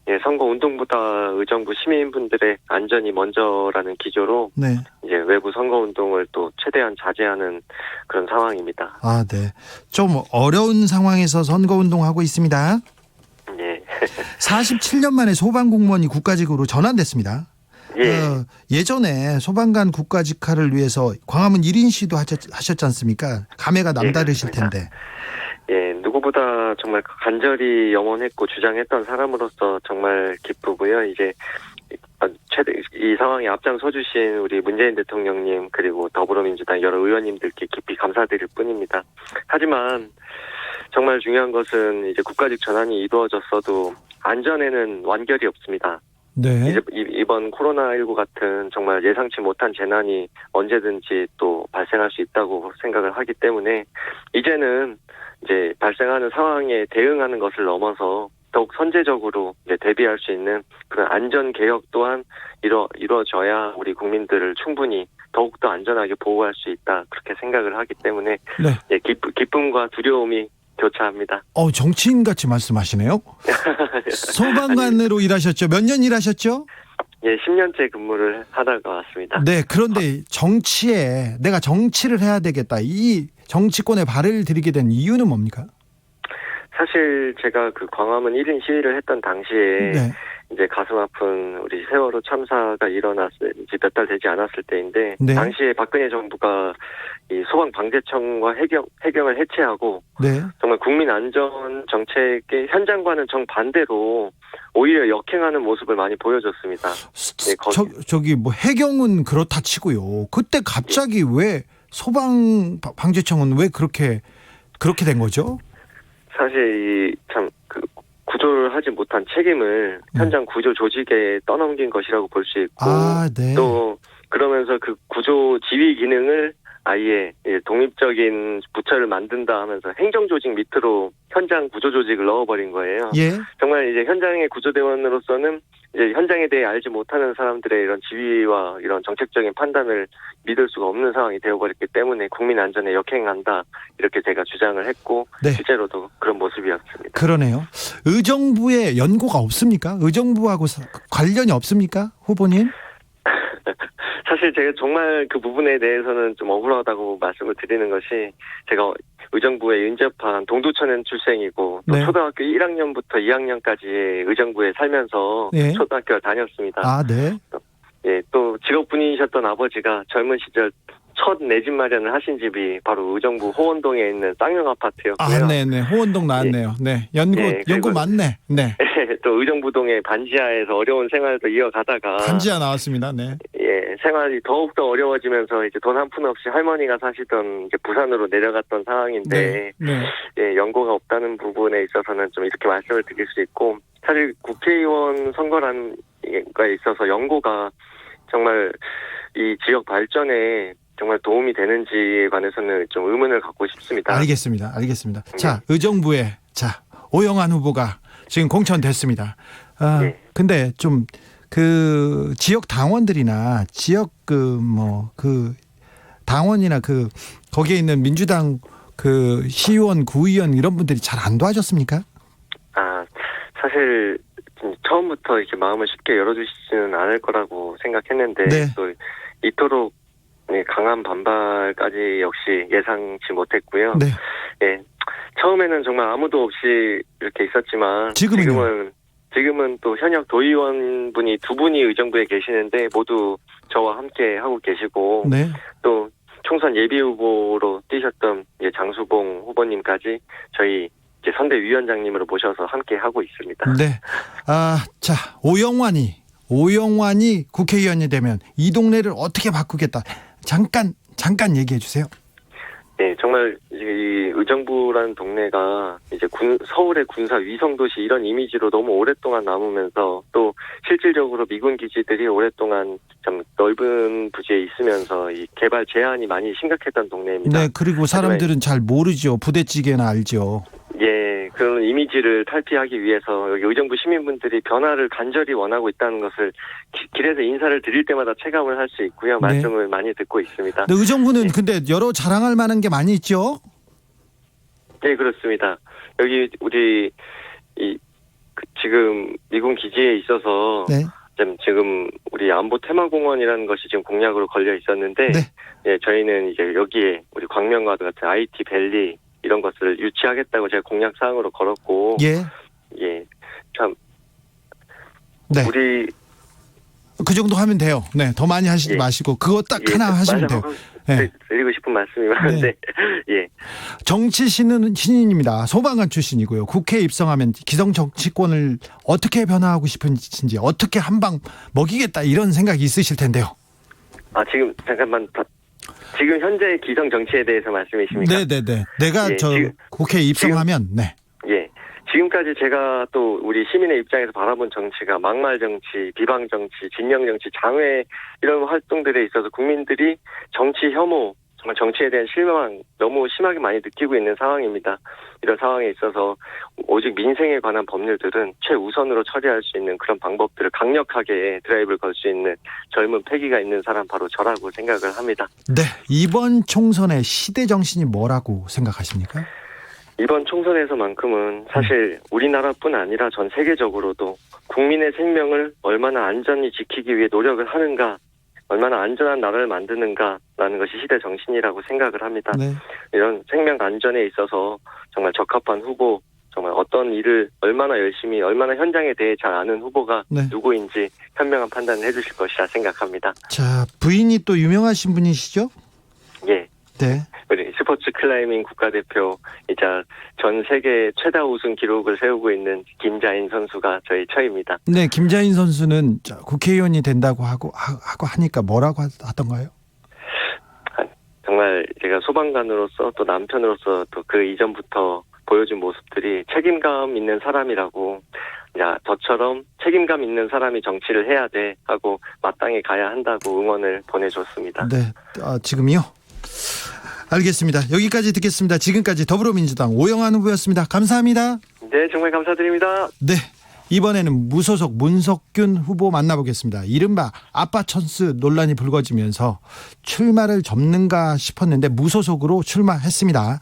Speaker 5: 예, 선거운동보다 의정부 시민분들의 안전이 먼저라는 기조로.
Speaker 2: 네.
Speaker 5: 이제 외부 선거운동을 또 최대한 자제하는 그런 상황입니다.
Speaker 2: 네. 좀 어려운 상황에서 선거운동하고 있습니다.
Speaker 5: 예.
Speaker 2: 47년 만에 소방공무원이 국가직으로 전환됐습니다.
Speaker 5: 예.
Speaker 2: 예전에 소방관 국가직화를 위해서 광화문 1인 시도 하셨지 않습니까? 감회가 남다르실 텐데.
Speaker 5: 예, 누구보다 정말 간절히 염원했고 주장했던 사람으로서 정말 기쁘고요. 이제 이 상황에 앞장서 주신 우리 문재인 대통령님 그리고 더불어민주당 여러 의원님들께 깊이 감사드릴 뿐입니다. 하지만 정말 중요한 것은 이제 국가직 전환이 이루어졌어도 안전에는 완결이 없습니다.
Speaker 2: 네.
Speaker 5: 이제 이번 코로나19 같은 정말 예상치 못한 재난이 언제든지 또 발생할 수 있다고 생각을 하기 때문에 이제는 이제 발생하는 상황에 대응하는 것을 넘어서 더욱 선제적으로 이제 대비할 수 있는 그런 안전 개혁 또한 이루어져야 우리 국민들을 충분히 더욱더 안전하게 보호할 수 있다 그렇게 생각을 하기 때문에
Speaker 2: 네.
Speaker 5: 예, 기쁨과 두려움이 교차합니다.
Speaker 2: 정치인 같이 말씀하시네요. 소방관으로 일하셨죠? 몇 년 일하셨죠?
Speaker 5: 예, 10년째 근무를 하다가 왔습니다.
Speaker 2: 네, 그런데 정치에 내가 정치를 해야 되겠다. 이 정치권에 발을 들이게 된 이유는 뭡니까?
Speaker 5: 사실 제가 그 광화문 1인 시위를 했던 당시에
Speaker 2: 네.
Speaker 5: 이제 가슴 아픈 우리 세월호 참사가 일어났을 이제 몇 달 되지 않았을 때인데
Speaker 2: 네.
Speaker 5: 당시에 박근혜 정부가 이 소방방재청과 해경을 해체하고
Speaker 2: 네.
Speaker 5: 정말 국민 안전 정책의 현장과는 정반대로 오히려 역행하는 모습을 많이 보여줬습니다. 네,
Speaker 2: 저기 뭐 해경은 그렇다 치고요. 그때 갑자기 왜 소방 방재청은 왜 그렇게 된 거죠?
Speaker 5: 사실 참 그 구조를 하지 못한 책임을 현장 구조 조직에 떠넘긴 것이라고 볼 수 있고
Speaker 2: 네.
Speaker 5: 또 그러면서 그 구조 지휘 기능을 아예 독립적인 부처를 만든다 하면서 행정조직 밑으로 현장 구조조직을 넣어버린 거예요.
Speaker 2: 예.
Speaker 5: 정말 이제 현장의 구조대원으로서는 이제 현장에 대해 알지 못하는 사람들의 이런 지휘와 이런 정책적인 판단을 믿을 수가 없는 상황이 되어버렸기 때문에 국민 안전에 역행한다 이렇게 제가 주장을 했고
Speaker 2: 네.
Speaker 5: 실제로도 그런 모습이었습니다.
Speaker 2: 그러네요. 의정부에 연고가 없습니까? 의정부하고 관련이 없습니까, 후보님?
Speaker 5: 사실 제가 정말 그 부분에 대해서는 좀 억울하다고 말씀을 드리는 것이 제가 의정부에 인접한 동두천연 출생이고 또
Speaker 2: 네.
Speaker 5: 초등학교 1학년부터 2학년까지 의정부에 살면서
Speaker 2: 네.
Speaker 5: 초등학교를 다녔습니다.
Speaker 2: 네.
Speaker 5: 예, 또 직업군인이셨던 아버지가 젊은 시절 첫 내 집 마련을 하신 집이 바로 의정부 호원동에 있는 쌍용 아파트였고요.
Speaker 2: 네네. 호원동 나왔네요. 네. 연고 맞네. 네.
Speaker 5: 또 의정부동의 반지하에서 어려운 생활도 이어가다가
Speaker 2: 반지하 나왔습니다. 네.
Speaker 5: 예, 생활이 더욱더 어려워지면서 이제 돈 한 푼 없이 할머니가 사시던 이제 부산으로 내려갔던 상황인데
Speaker 2: 네.
Speaker 5: 예, 연고가 없다는 부분에 있어서는 좀 이렇게 말씀을 드릴 수 있고 사실 국회의원 선거라는 게 있어서 연고가 정말 이 지역 발전에 정말 도움이 되는지에 관해서는 좀 의문을 갖고 싶습니다.
Speaker 2: 알겠습니다. 자, 의정부에 오영환 후보가 지금 공천됐습니다.
Speaker 5: 네.
Speaker 2: 근데 좀 그 지역 당원들이나 지역 당원이나 거기에 있는 민주당 그 시의원, 구의원 이런 분들이 잘 안 도와줬습니까?
Speaker 5: 사실 처음부터 이렇게 마음을 쉽게 열어주시지는 않을 거라고 생각했는데
Speaker 2: 네.
Speaker 5: 또 이토록 강한 반발까지 역시 예상치 못했고요.
Speaker 2: 네.
Speaker 5: 예, 처음에는 정말 아무도 없이 이렇게 있었지만 지금은 또 현역 도의원 분이 두 분이 의정부에 계시는데 모두 저와 함께 하고 계시고
Speaker 2: 네.
Speaker 5: 또 총선 예비 후보로 뛰셨던 장수봉 후보님까지 저희 이제 선대위원장님으로 모셔서 함께 하고 있습니다.
Speaker 2: 네. 자, 오영환이 국회의원이 되면 이 동네를 어떻게 바꾸겠다. 잠깐 얘기해 주세요.
Speaker 5: 네, 정말 이 의정부라는 동네가 이제 서울의 군사 위성 도시 이런 이미지로 너무 오랫동안 남으면서 또 실질적으로 미군 기지들이 오랫동안 참 넓은 부지에 있으면서 이 개발 제한이 많이 심각했던 동네입니다.
Speaker 2: 네, 그리고 사람들은 잘 모르죠. 부대찌개나 알죠.
Speaker 5: 예, 그런 이미지를 탈피하기 위해서 여기 의정부 시민분들이 변화를 간절히 원하고 있다는 것을 길에서 인사를 드릴 때마다 체감을 할 수 있고요. 말씀을 많이 듣고 있습니다.
Speaker 2: 네, 의정부는 근데 여러 자랑할 만한 게 많이 있죠?
Speaker 5: 네, 그렇습니다. 여기 우리 지금 미군 기지에 있어서 지금 우리 안보 테마공원이라는 것이 지금 공약으로 걸려 있었는데 예, 저희는 이제 여기에 우리 광명과도 같은 IT 밸리 이런 것을 유치하겠다고 제가 공약 사항으로 걸었고 참 우리
Speaker 2: 그 정도 하면 돼요. 네, 더 많이 하시지 마시고 그거 딱 하나 하시면 돼요.
Speaker 5: 드리고 싶은 말씀이 많은데
Speaker 2: 정치 신인입니다. 소방관 출신이고요. 국회에 입성하면 기성 정치권을 어떻게 변화하고 싶은지 어떻게 한 방 먹이겠다 이런 생각이 있으실 텐데요.
Speaker 5: 지금 잠깐만 지금 현재 기성 정치에 대해서 말씀이십니까?
Speaker 2: 네네네. 내가 국회에 입성하면
Speaker 5: 지금까지 제가 또 우리 시민의 입장에서 바라본 정치가 막말 정치, 비방 정치, 진영 정치, 장외 이런 활동들에 있어서 국민들이 정치 혐오, 정말 정치에 대한 실망 너무 심하게 많이 느끼고 있는 상황입니다. 이런 상황에 있어서 오직 민생에 관한 법률들은 최우선으로 처리할 수 있는 그런 방법들을 강력하게 드라이브를 걸 수 있는 젊은 패기가 있는 사람 바로 저라고 생각을 합니다.
Speaker 2: 네, 이번 총선의 시대 정신이 뭐라고 생각하십니까?
Speaker 5: 이번 총선에서만큼은 사실 우리나라뿐 아니라 전 세계적으로도 국민의 생명을 얼마나 안전히 지키기 위해 노력을 하는가, 얼마나 안전한 나라를 만드는가라는 것이 시대 정신이라고 생각을 합니다. 이런 생명 안전에 있어서 정말 적합한 후보, 정말 어떤 일을 얼마나 열심히 얼마나 현장에 대해 잘 아는 후보가
Speaker 2: 네.
Speaker 5: 누구인지 현명한 판단을 해주실 것이라 생각합니다.
Speaker 2: 자, 부인이 또 유명하신 분이시죠?
Speaker 5: 예.
Speaker 2: 네.
Speaker 5: 우리 스포츠 클라이밍 국가대표이자 전 세계 최다 우승 기록을 세우고 있는 김자인 선수가 저희 처입니다.
Speaker 2: 네, 김자인 선수는 국회의원이 된다고 하고 하니까 뭐라고 하던가요?
Speaker 5: 정말 제가 소방관으로서 또 남편으로서 또 그 이전부터 보여준 모습들이 책임감 있는 사람이라고, 야, 저처럼 책임감 있는 사람이 정치를 해야 돼 하고 마땅히 가야 한다고 응원을 보내줬습니다.
Speaker 2: 네, 지금이요? 알겠습니다. 여기까지 듣겠습니다. 지금까지 더불어민주당 오영환 후보였습니다. 감사합니다.
Speaker 5: 네, 정말 감사드립니다.
Speaker 2: 네, 이번에는 무소속 문석균 후보 만나보겠습니다. 이른바 아빠 찬스 논란이 불거지면서 출마를 접는가 싶었는데 무소속으로 출마했습니다.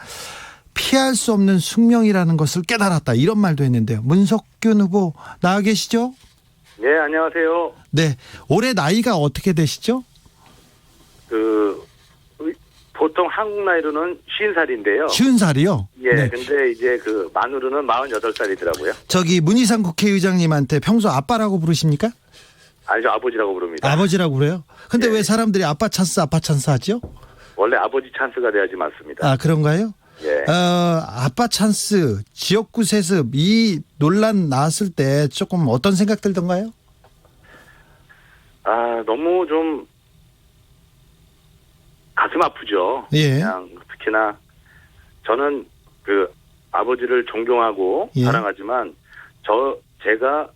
Speaker 2: 피할 수 없는 숙명이라는 것을 깨달았다, 이런 말도 했는데요. 문석균 후보 나와 계시죠?
Speaker 6: 네, 안녕하세요.
Speaker 2: 네, 올해 나이가 어떻게 되시죠?
Speaker 6: 보통 한국 나이로는 50살인데요.
Speaker 2: 50살이요?
Speaker 6: 예,
Speaker 2: 네.
Speaker 6: 근데 이제 만으로는 48살이더라고요.
Speaker 2: 저기 문희상 국회의장님한테 평소 아빠라고 부르십니까?
Speaker 6: 아니죠, 아버지라고 부릅니다.
Speaker 2: 아버지라고 그래요? 근데
Speaker 6: 예.
Speaker 2: 왜 사람들이 아빠 찬스 하죠?
Speaker 6: 원래 아버지 찬스가 돼야지 맞습니다.
Speaker 2: 아, 그런가요?
Speaker 6: 예.
Speaker 2: 아빠 찬스, 지역구 세습, 이 논란 나왔을 때 조금 어떤 생각 들던가요?
Speaker 6: 너무 좀 가슴 아프죠.
Speaker 2: 예.
Speaker 6: 그냥 특히나 저는 아버지를 존경하고
Speaker 2: 예.
Speaker 6: 사랑하지만 제가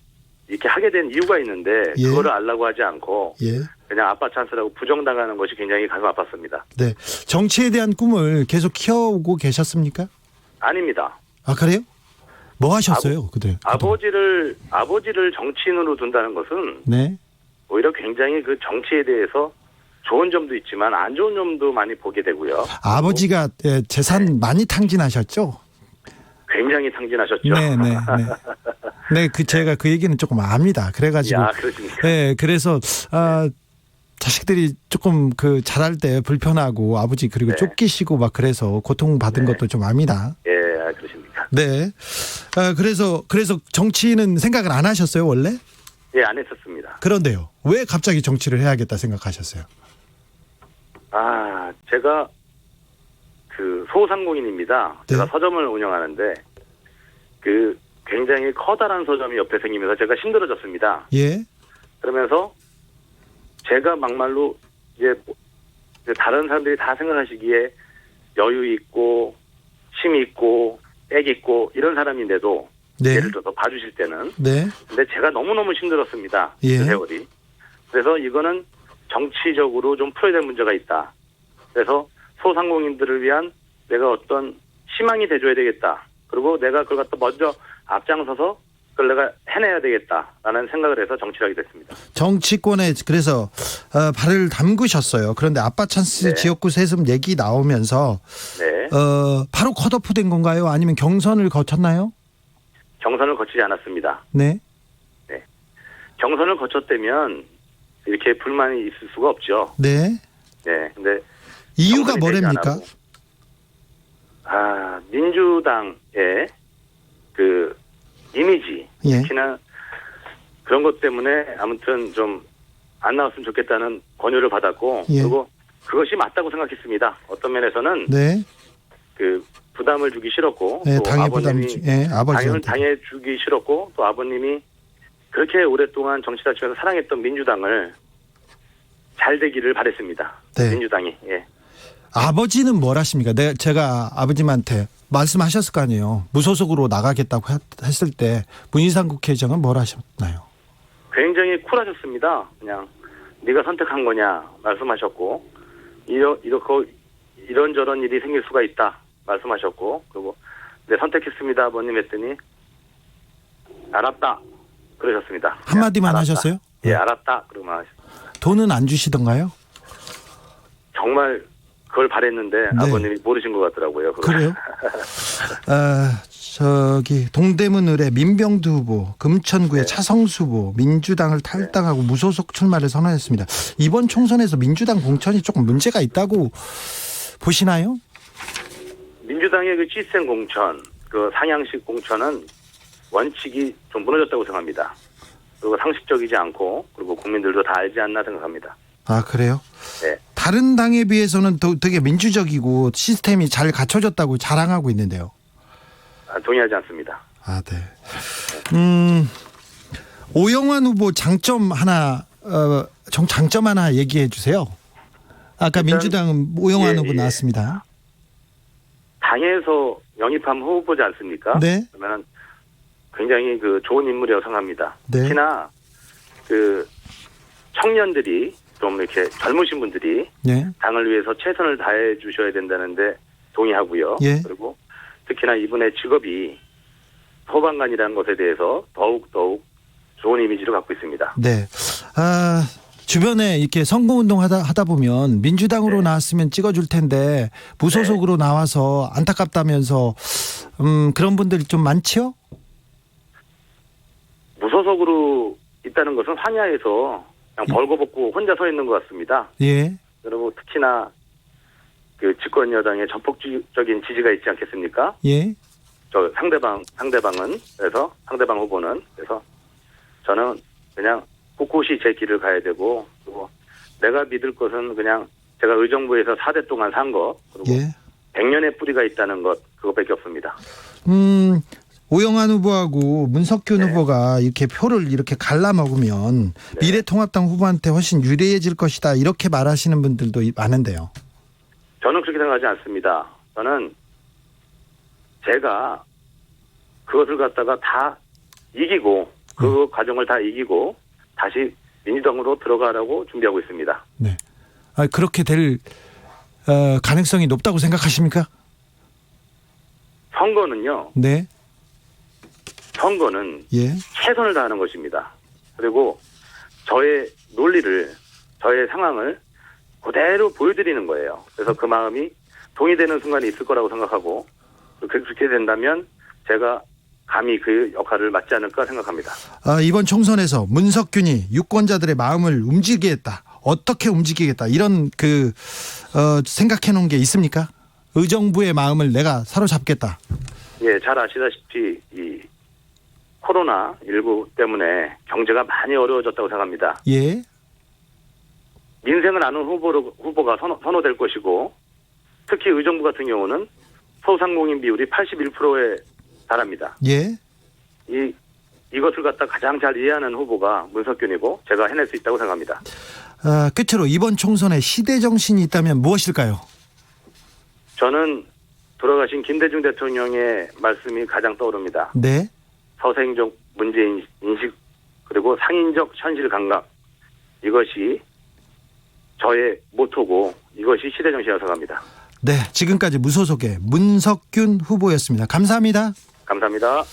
Speaker 6: 이렇게 하게 된 이유가 있는데
Speaker 2: 예.
Speaker 6: 그거를 알라고 하지 않고
Speaker 2: 예.
Speaker 6: 그냥 아빠 찬스라고 부정당하는 것이 굉장히 가슴 아팠습니다.
Speaker 2: 네. 정치에 대한 꿈을 계속 키워오고 계셨습니까?
Speaker 6: 아닙니다.
Speaker 2: 아, 그래요? 뭐 하셨어요, 그때?
Speaker 6: 아버지를 정치인으로 둔다는 것은
Speaker 2: 네.
Speaker 6: 오히려 굉장히 그 정치에 대해서 좋은 점도 있지만 안 좋은 점도 많이 보게 되고요.
Speaker 2: 아버지가 재산 많이 탕진하셨죠?
Speaker 6: 굉장히 탕진하셨죠.
Speaker 2: 네, 네, 네. 네, 제가 그 얘기는 조금 압니다. 그래가지고.
Speaker 6: 야, 그렇습니까?
Speaker 2: 네, 그래서, 자식들이 조금 잘할 때 불편하고 아버지 그리고
Speaker 6: 네.
Speaker 2: 쫓기시고 막 그래서 고통받은
Speaker 6: 네.
Speaker 2: 것도 좀 압니다.
Speaker 6: 예, 그렇습니까?
Speaker 2: 네. 그래서 정치는 생각을 안 하셨어요, 원래?
Speaker 6: 예, 안 했었습니다.
Speaker 2: 그런데요. 왜 갑자기 정치를 해야겠다 생각하셨어요?
Speaker 6: 제가 소상공인입니다.
Speaker 2: 네.
Speaker 6: 제가 서점을 운영하는데 굉장히 커다란 서점이 옆에 생기면서 제가 힘들어졌습니다.
Speaker 2: 예.
Speaker 6: 그러면서 제가 막말로 이제 다른 사람들이 다 생각하시기에 여유 있고 힘 있고 액 있고 이런 사람인데도
Speaker 2: 네.
Speaker 6: 예를 들어서 봐주실 때는
Speaker 2: 네.
Speaker 6: 근데 제가 너무너무 힘들었습니다.
Speaker 2: 예.
Speaker 6: 그 세월이. 그래서 이거는 정치적으로 좀 풀어야 될 문제가 있다. 그래서 소상공인들을 위한 내가 어떤 희망이 돼줘야 되겠다. 그리고 내가 그걸 갖다 먼저 앞장서서 그걸 내가 해내야 되겠다라는 생각을 해서 정치를 하게 됐습니다.
Speaker 2: 정치권에 그래서 발을 담그셨어요. 그런데 아빠 찬스
Speaker 6: 네.
Speaker 2: 지역구 세습 얘기 나오면서
Speaker 6: 네.
Speaker 2: 바로 컷오프된 건가요? 아니면 경선을 거쳤나요?
Speaker 6: 경선을 거치지 않았습니다.
Speaker 2: 네.
Speaker 6: 경선을 거쳤다면 이렇게 불만이 있을 수가 없죠.
Speaker 2: 네.
Speaker 6: 네. 근데
Speaker 2: 이유가
Speaker 6: 경선이 되지
Speaker 2: 뭐랍니까?
Speaker 6: 않았고, 민주당의 이미지,
Speaker 2: 예.
Speaker 6: 특히나 그런 것 때문에 아무튼 좀 안 나왔으면 좋겠다는 권유를 받았고,
Speaker 2: 예.
Speaker 6: 그리고 그것이 맞다고 생각했습니다. 어떤 면에서는
Speaker 2: 네.
Speaker 6: 부담을 주기 싫었고,
Speaker 2: 네,
Speaker 6: 또
Speaker 2: 당의 부담,
Speaker 6: 아버님이
Speaker 2: 아버지한테.
Speaker 6: 당해 주기 싫었고, 또 아버님이 그렇게 오랫동안 정치를 하시면서 사랑했던 민주당을 잘 되기를 바랬습니다.
Speaker 2: 네.
Speaker 6: 민주당이. 예.
Speaker 2: 아버지는 뭘 하십니까? 제가 아버님한테 말씀하셨을 거 아니에요. 무소속으로 나가겠다고 했을 때 문희상 국회의장은 뭘 하셨나요?
Speaker 6: 굉장히 쿨하셨습니다. 그냥 네가 선택한 거냐 말씀하셨고 이런저런 일이 생길 수가 있다 말씀하셨고 그리고 네 선택했습니다 아버님 했더니 알았다 그러셨습니다.
Speaker 2: 한마디만
Speaker 6: 알았다.
Speaker 2: 하셨어요?
Speaker 6: 예, 알았다 그러면 하셨습니다.
Speaker 2: 돈은 안 주시던가요?
Speaker 6: 정말 그걸 바랬는데
Speaker 2: 네.
Speaker 6: 아버님이 모르신 것 같더라고요. 그걸.
Speaker 2: 그래요? 동대문 의뢰 민병두 후보, 금천구의
Speaker 6: 네.
Speaker 2: 차성수 후보, 민주당을 탈당하고 무소속 출마를 선언했습니다. 이번 총선에서 민주당 공천이 조금 문제가 있다고 보시나요?
Speaker 6: 민주당의 그 시스템 공천 그 상향식 공천은 원칙이 좀 무너졌다고 생각합니다. 그리고 상식적이지 않고 그리고 국민들도 다 알지 않나 생각합니다.
Speaker 2: 아, 그래요?
Speaker 6: 네.
Speaker 2: 다른 당에 비해서는 더 되게 민주적이고 시스템이 잘 갖춰졌다고 자랑하고 있는데요.
Speaker 6: 동의하지 않습니다.
Speaker 2: 아, 네. 오영환 후보 장점 하나 얘기해 주세요. 아까
Speaker 6: 일단,
Speaker 2: 민주당 오영환
Speaker 6: 예,
Speaker 2: 후보
Speaker 6: 예.
Speaker 2: 나왔습니다.
Speaker 6: 당에서 영입한 후보지 않습니까?
Speaker 2: 네.
Speaker 6: 그러면 굉장히 그 좋은 인물이라고 생각합니다.
Speaker 2: 네.
Speaker 6: 특히나 그 청년들이 좀 이렇게 젊으신 분들이
Speaker 2: 네.
Speaker 6: 당을 위해서 최선을 다해 주셔야 된다는데 동의하고요.
Speaker 2: 예.
Speaker 6: 그리고 특히나 이분의 직업이 소방관이라는 것에 대해서 더욱 좋은 이미지를 갖고 있습니다.
Speaker 2: 네. 아, 주변에 이렇게 선거운동 하다 보면 민주당으로
Speaker 6: 네.
Speaker 2: 나왔으면 찍어줄 텐데 무소속으로 나와서 안타깝다면서 그런 분들이 좀 많지요?
Speaker 6: 무소속으로 있다는 것은 환야에서 그냥 벌거벗고 혼자 서 있는 것 같습니다.
Speaker 2: 예.
Speaker 6: 그리고 특히나 그 집권 여당의 전폭적인 지지가 있지 않겠습니까?
Speaker 2: 예.
Speaker 6: 저 상대방은 그래서 상대방 후보는 그래서 저는 그냥 꿋꿋이 제 길을 가야 되고 그리고 내가 믿을 것은 그냥 제가 의정부에서 4대 동안 산 것 그리고
Speaker 2: 예.
Speaker 6: 100년의 뿌리가 있다는 것 그것밖에 없습니다.
Speaker 2: 오영환 후보하고 문석균 후보가 이렇게 표를 이렇게 갈라먹으면 미래통합당 후보한테 훨씬 유리해질 것이다 이렇게 말하시는 분들도 많은데요.
Speaker 6: 저는 그렇게 생각하지 않습니다. 저는 제가 그것을 갖다가 다 이기고 그 과정을 다 이기고 다시 민주당으로 들어가라고 준비하고 있습니다.
Speaker 2: 네. 아, 그렇게 될 가능성이 높다고 생각하십니까?
Speaker 6: 선거는요.
Speaker 2: 네.
Speaker 6: 선거는
Speaker 2: 예.
Speaker 6: 최선을 다하는 것입니다. 그리고 저의 논리를 저의 상황을 그대로 보여드리는 거예요. 그래서 그 마음이 동의되는 순간이 있을 거라고 생각하고 그렇게 된다면 제가 감히 그 역할을 맡지 않을까 생각합니다.
Speaker 2: 아, 이번 총선에서 문석균이 유권자들의 마음을 움직이겠다. 어떻게 움직이겠다. 이런 생각해 놓은 게 있습니까? 의정부의 마음을 내가 사로잡겠다.
Speaker 6: 예, 잘 아시다시피 이 코로나19 때문에 경제가 많이 어려워졌다고 생각합니다.
Speaker 2: 예.
Speaker 6: 민생을 아는 후보가 선호될 것이고 특히 의정부 같은 경우는 소상공인 비율이 81%에 달합니다.
Speaker 2: 예.
Speaker 6: 이것을 갖다 가장 잘 이해하는 후보가 문석균이고 제가 해낼 수 있다고 생각합니다.
Speaker 2: 아, 끝으로 이번 총선에 시대 정신이 있다면 무엇일까요?
Speaker 6: 저는 돌아가신 김대중 대통령의 말씀이 가장 떠오릅니다.
Speaker 2: 네.
Speaker 6: 서생적 문제인식 그리고 상인적 현실 감각 이것이 저의 모토고 이것이 시대 정신이라고 생각합니다.
Speaker 2: 네. 지금까지 무소속의 문석균 후보였습니다. 감사합니다.
Speaker 6: 감사합니다.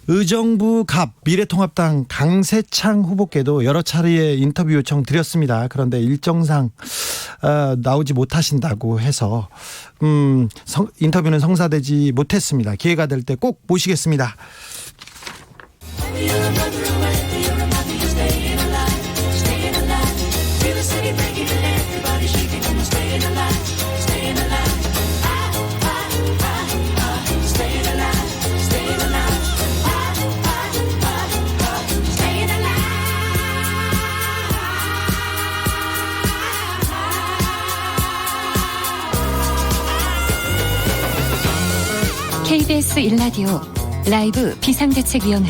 Speaker 2: 의정부 갑 미래통합당 강세창 후보께도 여러 차례 인터뷰 요청 드렸습니다. 그런데 일정상 나오지 못하신다고 해서 인터뷰는 성사되지 못했습니다. 기회가 될 때 꼭 모시겠습니다.
Speaker 3: KBS 1라디오 라이브 비상대책위원회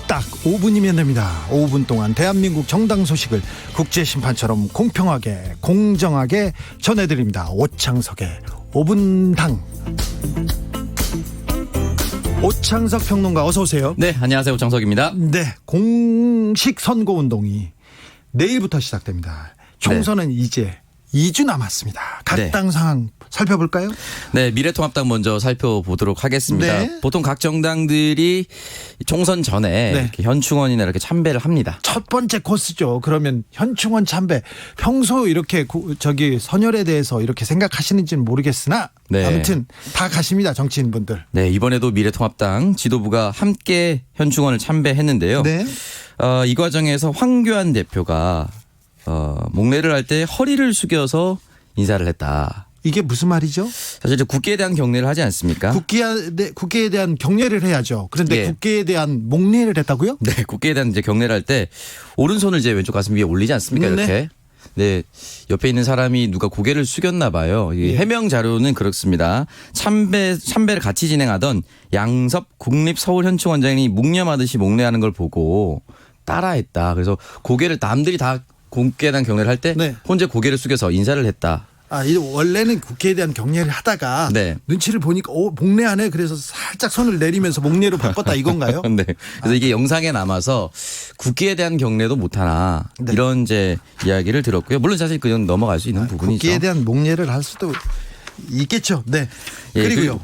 Speaker 2: 딱 5분이면 됩니다. 5분 동안 대한민국 정당 소식을 국제심판처럼 공평하게 공정하게 전해드립니다. 오창석의 5분당. 오창석 평론가 어서 오세요.
Speaker 7: 네, 안녕하세요. 오창석입니다.
Speaker 2: 네, 공식 선거운동이 내일부터 시작됩니다. 총선은 이제 2주 남았습니다. 각
Speaker 7: 네.
Speaker 2: 당 상황 살펴볼까요?
Speaker 7: 네, 미래통합당 먼저 살펴보도록 하겠습니다.
Speaker 2: 네.
Speaker 7: 보통 각 정당들이 총선 전에
Speaker 2: 네.
Speaker 7: 이렇게 현충원이나 이렇게 참배를 합니다.
Speaker 2: 첫 번째 코스죠. 그러면 현충원 참배. 평소 이렇게 선열에 대해서 이렇게 생각하시는지는 모르겠으나
Speaker 7: 네.
Speaker 2: 아무튼 다 가십니다. 정치인분들.
Speaker 7: 네, 이번에도 미래통합당 지도부가 함께 현충원을 참배했는데요.
Speaker 2: 네.
Speaker 7: 이 과정에서 황교안 대표가 목례를 할 때 허리를 숙여서 인사를 했다.
Speaker 2: 이게 무슨 말이죠?
Speaker 7: 사실 이제 국기에 대한 경례를 하지 않습니까?
Speaker 2: 국기에 대한 경례를 해야죠. 그런데
Speaker 7: 예.
Speaker 2: 국기에 대한 목례를 했다고요?
Speaker 7: 네, 국기에 대한 이제 경례를 할 때 오른손을 이제 왼쪽 가슴 위에 올리지 않습니까?
Speaker 2: 네.
Speaker 7: 이렇게. 네, 옆에 있는 사람이 누가 고개를 숙였나 봐요. 이
Speaker 2: 예.
Speaker 7: 해명 자료는 그렇습니다. 참배를 같이 진행하던 양섭 국립서울현충원장이 묵념하듯이 목례하는 걸 보고 따라했다. 그래서 고개를 남들이 다 국기에 대한 경례를 할 때
Speaker 2: 네.
Speaker 7: 혼자 고개를 숙여서 인사를 했다.
Speaker 2: 원래는 국기에 대한 경례를 하다가
Speaker 7: 네.
Speaker 2: 눈치를 보니까 목례하네. 그래서 살짝 손을 내리면서 목례로 바꿨다 이건가요?
Speaker 7: 네. 그래서 이게 영상에 남아서 국기에 대한 경례도 못하나
Speaker 2: 네.
Speaker 7: 이런 이제 이야기를 들었고요. 물론 사실 그건 넘어갈 수 있는 부분이죠.
Speaker 2: 국기에 대한 목례를 할 수도 있겠죠. 네.
Speaker 7: 예,
Speaker 2: 그리고요.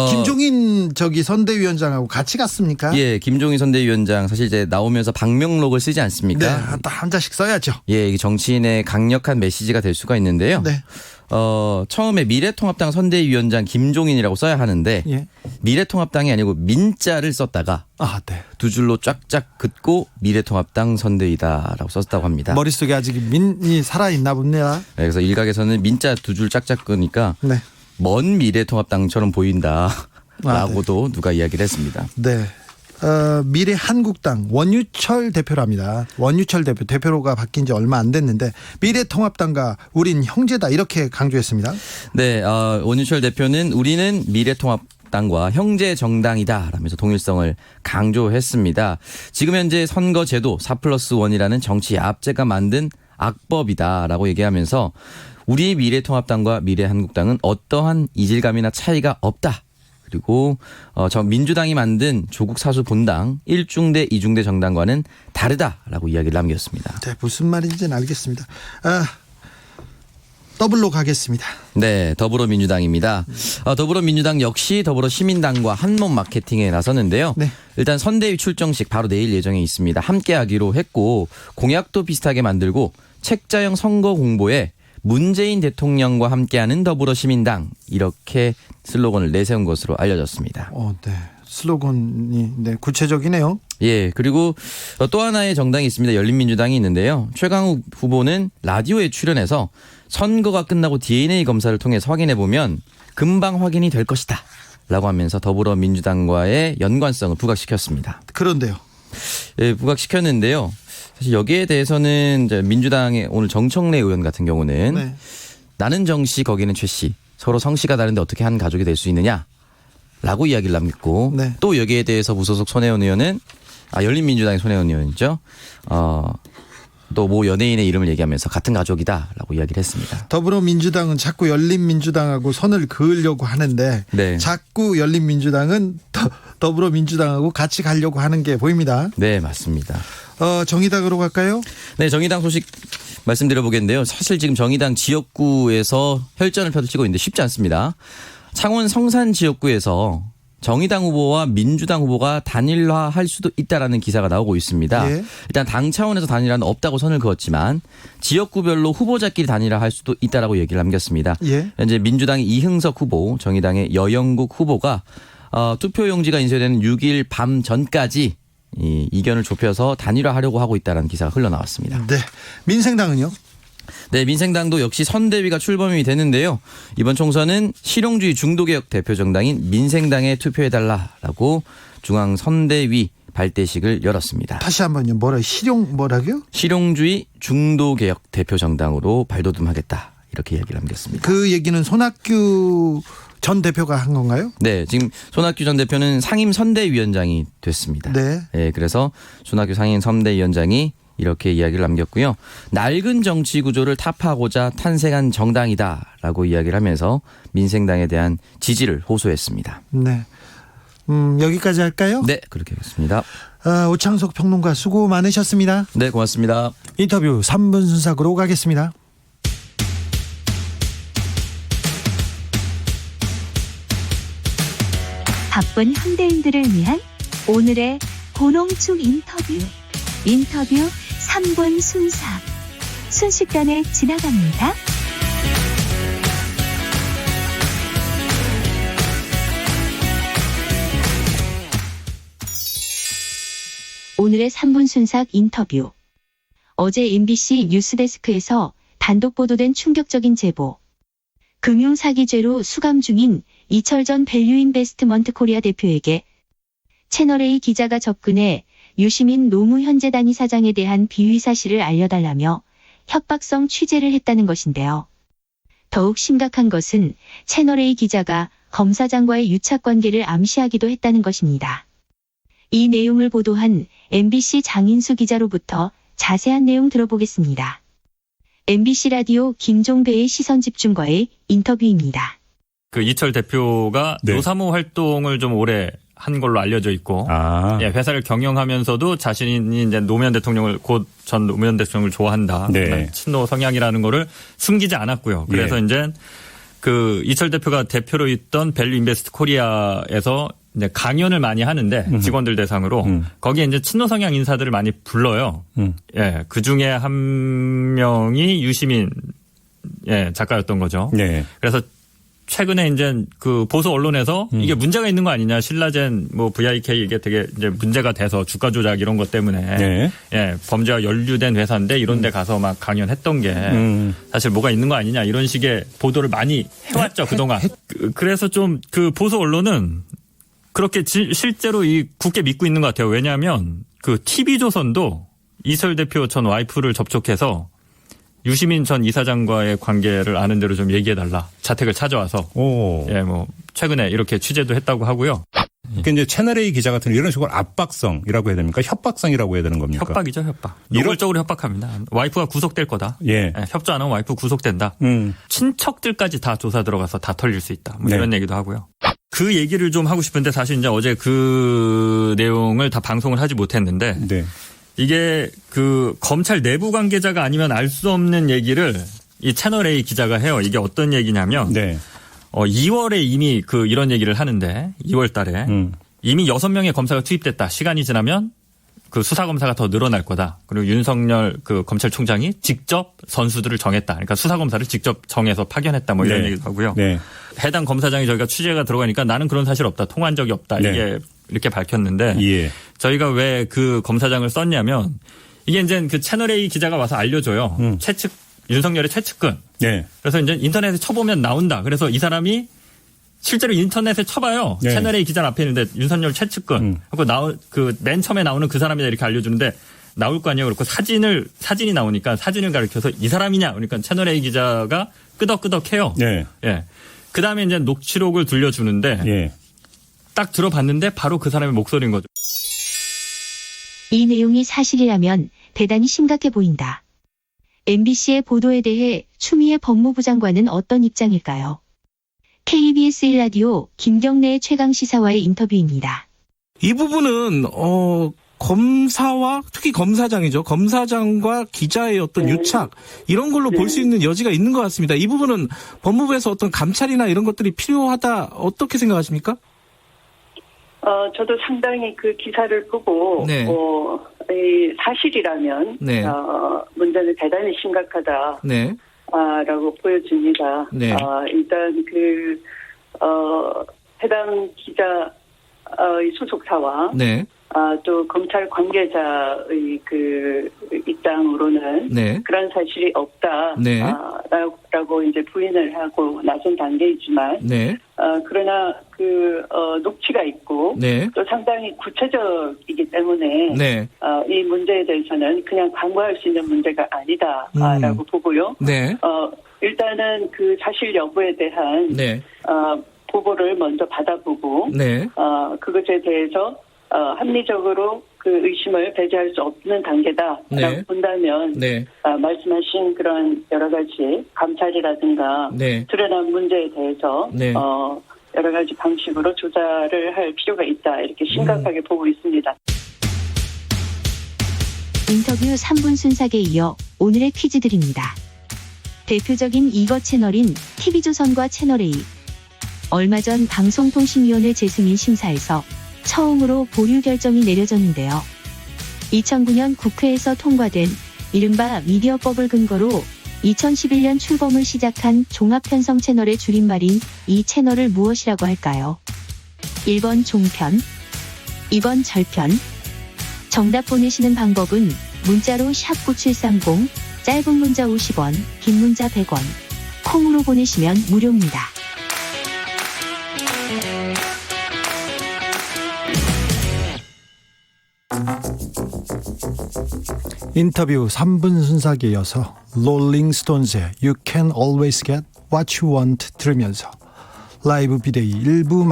Speaker 2: 김종인 선대위원장하고 같이 갔습니까?
Speaker 7: 예, 김종인 선대위원장 사실 이제 나오면서 방명록을 쓰지
Speaker 2: 네,
Speaker 7: 않습니까?
Speaker 2: 한 자씩 써야죠.
Speaker 7: 예, 이게 정치인의 강력한 메시지가 될 수가 있는데요.
Speaker 2: 네.
Speaker 7: 처음에 미래통합당 선대위원장 김종인이라고 써야 하는데
Speaker 2: 예.
Speaker 7: 미래통합당이 아니고 민자를 썼다가
Speaker 2: 네.
Speaker 7: 두 줄로 쫙쫙 긋고 미래통합당 선대위다라고 썼다고 합니다.
Speaker 2: 머릿속에 아직 민이 살아있나 봅니다.
Speaker 7: 네, 그래서 일각에서는 민자 두 줄 짝짝 끄니까
Speaker 2: 네.
Speaker 7: 먼 미래통합당처럼 보인다라고도 누가 이야기를 했습니다.
Speaker 2: 네. 미래 한국당 원유철 대표랍니다. 원유철 대표가 바뀐 지 얼마 안 됐는데 미래통합당과 우린 형제다 이렇게 강조했습니다.
Speaker 7: 네, 원유철 대표는 우리는 미래통합당과 형제 정당이다 라면서 동일성을 강조했습니다. 지금 현재 선거제도 4+1이라는 정치 압제가 만든 악법이다라고 얘기하면서 우리 미래통합당과 미래한국당은 어떠한 이질감이나 차이가 없다. 그리고 민주당이 만든 조국 사수 본당 1중대 2중대 정당과는 다르다라고 이야기를 남겼습니다.
Speaker 2: 네, 무슨 말인지는 알겠습니다. 더블로 가겠습니다.
Speaker 7: 네, 더불어민주당입니다. 더불어민주당 역시 더불어시민당과 한몸 마케팅에 나섰는데요.
Speaker 2: 네.
Speaker 7: 일단 선대위 출정식 바로 내일 예정에 있습니다. 함께하기로 했고 공약도 비슷하게 만들고 책자형 선거 공보에 문재인 대통령과 함께하는 더불어시민당 이렇게 슬로건을 내세운 것으로 알려졌습니다.
Speaker 2: 네. 슬로건이 구체적이네요.
Speaker 7: 예, 그리고 또 하나의 정당이 있습니다. 열린민주당이 있는데요. 최강욱 후보는 라디오에 출연해서 선거가 끝나고 DNA 검사를 통해서 확인해보면 금방 확인이 될 것이다 라고 하면서 더불어민주당과의 연관성을 부각시켰습니다.
Speaker 2: 그런데요.
Speaker 7: 예, 부각시켰는데요. 사실 여기에 대해서는 이제 민주당의 오늘 정청래 의원 같은 경우는
Speaker 2: 네.
Speaker 7: 나는 정씨 거기는 최씨 서로 성씨가 다른데 어떻게 한 가족이 될 수 있느냐 라고 이야기를 남겼고
Speaker 2: 네.
Speaker 7: 또 여기에 대해서 무소속 손혜원 의원은 열린민주당의 손혜원 의원이죠. 또 모 연예인의 이름을 얘기하면서 같은 가족이다라고 이야기를 했습니다.
Speaker 2: 더불어민주당은 자꾸 열린민주당하고 선을 그으려고 하는데
Speaker 7: 네.
Speaker 2: 자꾸 열린민주당은 더불어민주당하고 같이 가려고 하는 게 보입니다.
Speaker 7: 네, 맞습니다.
Speaker 2: 정의당으로 갈까요?
Speaker 7: 네, 정의당 소식 말씀드려보겠는데요. 사실 지금 정의당 지역구에서 혈전을 펼치고 있는데 쉽지 않습니다. 창원 성산 지역구에서 정의당 후보와 민주당 후보가 단일화할 수도 있다라는 기사가 나오고 있습니다.
Speaker 2: 예.
Speaker 7: 일단 당 차원에서 단일화는 없다고 선을 그었지만 지역구별로 후보자끼리 단일화할 수도 있다라고 얘기를 남겼습니다.
Speaker 2: 예.
Speaker 7: 현재 민주당의 이흥석 후보, 정의당의 여영국 후보가 투표용지가 인쇄되는 6일 밤 전까지 이 이견을 좁혀서 단일화하려고 하고 있다는 기사가 흘러나왔습니다.
Speaker 2: 네. 민생당은요?
Speaker 7: 네, 민생당도 역시 선대위가 출범이 되는데요. 이번 총선은 실용주의 중도개혁 대표 정당인 민생당에 투표해달라라고 중앙선대위 발대식을 열었습니다.
Speaker 2: 다시 한번요. 뭐라고요?
Speaker 7: 실용주의 중도개혁 대표 정당으로 발돋움하겠다 이렇게 이야기를 남겼습니다.
Speaker 2: 그 얘기는 손학규 전 대표가 한 건가요?
Speaker 7: 네, 지금 손학규 전 대표는 상임 선대위원장이 됐습니다.
Speaker 2: 네.
Speaker 7: 네, 그래서 손학규 상임 선대위원장이 이렇게 이야기를 남겼고요. 낡은 정치 구조를 타파하고자 탄생한 정당이다라고 이야기를 하면서 민생당에 대한 지지를 호소했습니다.
Speaker 2: 네. 여기까지 할까요?
Speaker 7: 네, 그렇게 하겠습니다.
Speaker 2: 오창석 평론가 수고 많으셨습니다.
Speaker 7: 네, 고맙습니다.
Speaker 2: 인터뷰 3분 순삭으로 가겠습니다.
Speaker 8: 바쁜 현대인들을 위한 오늘의 고농축 인터뷰 3분 순삭 순식간에 지나갑니다. 오늘의 3분 순삭 인터뷰 어제 MBC 뉴스데스크에서 단독 보도된 충격적인 제보. 금융사기죄로 수감 중인 이철전 밸류인베스트먼트 코리아 대표에게 채널A 기자가 접근해 유시민 노무현재단 이사장에 대한 비위 사실을 알려달라며 협박성 취재를 했다는 것인데요. 더욱 심각한 것은 채널A 기자가 검사장과의 유착관계를 암시하기도 했다는 것입니다. 이 내용을 보도한 MBC 장인수 기자로부터 자세한 내용 들어보겠습니다. MBC 라디오 김종배의 시선집중과의 인터뷰입니다.
Speaker 9: 그 이철 대표가
Speaker 10: 네.
Speaker 9: 노사모 활동을 좀 오래 한 걸로 알려져 있고, 예, 회사를 경영하면서도 자신이 이제 노무현 대통령을 곧 전 노무현 대통령을 좋아한다,
Speaker 10: 네.
Speaker 9: 친노 성향이라는 거를 숨기지 않았고요. 그래서
Speaker 10: 예.
Speaker 9: 이제 그 이철 대표가 대표로 있던 밸류 인베스트 코리아에서 이제 강연을 많이 하는데 직원들 대상으로 거기에 이제 친노 성향 인사들을 많이 불러요. 예, 그 중에 한 명이 유시민 작가였던 거죠.
Speaker 10: 네.
Speaker 9: 그래서 최근에 이제 그 보수 언론에서 이게 문제가 있는 거 아니냐, 신라젠 뭐 VIK 이게 되게 이제 문제가 돼서 주가 조작 이런 것 때문에
Speaker 10: 네.
Speaker 9: 예, 범죄와 연루된 회사인데 이런 데 가서 막 강연했던 게 사실 뭐가 있는 거 아니냐, 이런 식의 보도를 많이 해왔죠, 그동안. 그래서 좀 그 보수 언론은 그렇게 실제로 이 굳게 믿고 있는 것 같아요. 왜냐하면 그 TV조선도 이철 대표 전 와이프를 접촉해서 유시민 전 이사장과의 관계를 아는 대로 좀 얘기해달라, 자택을 찾아와서 예, 뭐 최근에 이렇게 취재도 했다고 하고요.
Speaker 10: 그러니까 이제 채널A 기자 같은 이런 식으로 압박성이라고 해야 됩니까? 협박성이라고 해야 되는 겁니까?
Speaker 9: 협박이죠, 협박. 노골적으로 협박합니다. 와이프가 구속될 거다.
Speaker 10: 예.
Speaker 9: 협조 안 하면 와이프 구속된다. 친척들까지 다 조사 들어가서 다 털릴 수 있다. 뭐 이런 얘기도 하고요. 그 얘기를 좀 하고 싶은데 사실 이제 어제 그 내용을 다 방송을 하지 못했는데
Speaker 10: 네.
Speaker 9: 이게 그 검찰 내부 관계자가 아니면 알 수 없는 얘기를 이 채널A 기자가 해요. 이게 어떤 얘기냐면
Speaker 10: 네.
Speaker 9: 2월에 이미 그 이런 얘기를 하는데 2월 달에 이미 6명의 검사가 투입됐다. 시간이 지나면 그 수사검사가 더 늘어날 거다. 그리고 윤석열 그 검찰총장이 직접 선수들을 정했다. 그러니까 수사검사를 직접 정해서 파견했다. 뭐 이런 얘기도 하고요.
Speaker 10: 네.
Speaker 9: 해당 검사장이 저희가 취재가 들어가니까 나는 그런 사실 없다. 통한 적이 없다.
Speaker 10: 네.
Speaker 9: 이게 이렇게 밝혔는데
Speaker 10: 예.
Speaker 9: 저희가 왜 그 검사장을 썼냐면 이게 이제 그 채널A 기자가 와서 알려줘요. 최측, 윤석열의 최측근.
Speaker 10: 네.
Speaker 9: 그래서 이제 인터넷에 쳐보면 나온다. 그래서 이 사람이 실제로 인터넷에 쳐봐요.
Speaker 10: 네.
Speaker 9: 채널A 기자 앞에 있는데 윤석열 최측근. 하고 그 맨 처음에 나오는 그 사람이다 이렇게 알려주는데 나올 거 아니에요. 그렇고 사진이 나오니까 사진을 가리켜서 이 사람이냐. 그러니까 채널A 기자가 끄덕끄덕해요.
Speaker 10: 네.
Speaker 9: 예. 그 다음에 이제 녹취록을 들려주는데
Speaker 10: 예.
Speaker 9: 딱 들어봤는데 바로 그 사람의 목소리인 거죠.
Speaker 8: 이 내용이 사실이라면 대단히 심각해 보인다. MBC의 보도에 대해 추미애 법무부 장관은 어떤 입장일까요? KBS 1라디오 김경래의 최강시사와의 인터뷰입니다.
Speaker 11: 이 부분은 검사와 특히 검사장이죠. 검사장과 기자의 어떤 유착 이런 걸로 볼 수 있는 여지가 있는 것 같습니다. 이 부분은 법무부에서 어떤 감찰이나 이런 것들이 필요하다 어떻게 생각하십니까?
Speaker 12: 저도 상당히 그 기사를 보고 이 사실이라면 문제는 대단히 심각하다. 라고 보여집니다. 일단 해당 기자의 소속사와 또 검찰 관계자의 그 입장으로는 그런 사실이 없다. 라고 이제 부인을 하고 나선 단계이지만 그러나 녹취가 있고 또 상당히 구체적이기 때문에 이 문제에 대해서는 그냥 간과할 수 있는 문제가 아니다라고 보고요. 일단은 그 사실 여부에 대한 보고를 먼저 받아보고 그것에 대해서 합리적으로 그 의심을 배제할 수 없는 단계다라고 본다면 말씀하신 그런 여러 가지 감찰이라든가 드러난 문제에 대해서 여러 가지 방식으로 조사를 할 필요가 있다 이렇게 심각하게 보고 있습니다.
Speaker 8: 인터뷰 3분 순삭에 이어 오늘의 퀴즈 드립니다. 대표적인 이거 채널인 TV조선과 채널A. 얼마 전 방송통신위원회 재승인 심사에서 처음으로 보류 결정이 내려졌는데요. 2009년 국회에서 통과된 이른바 미디어법을 근거로 2011년 출범을 시작한 종합편성 채널의 줄임말인 이 채널을 무엇이라고 할까요? 1번 종편, 2번 절편. 정답 보내시는 방법은 문자로 샵9730, 짧은 문자 50원, 긴 문자 100원. 콩으로 보내시면 무료입니다.
Speaker 2: 인터뷰 3분 순삭에 이어서 롤링스톤즈의 You Can Always Get What You Want 들으면서 라이브 비데이 1부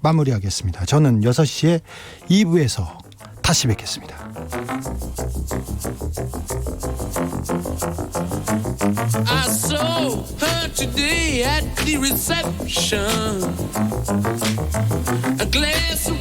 Speaker 2: 마무리하겠습니다. 저는 6시에 2부에서 다시 뵙겠습니다.
Speaker 13: I saw her today at the reception. A glass of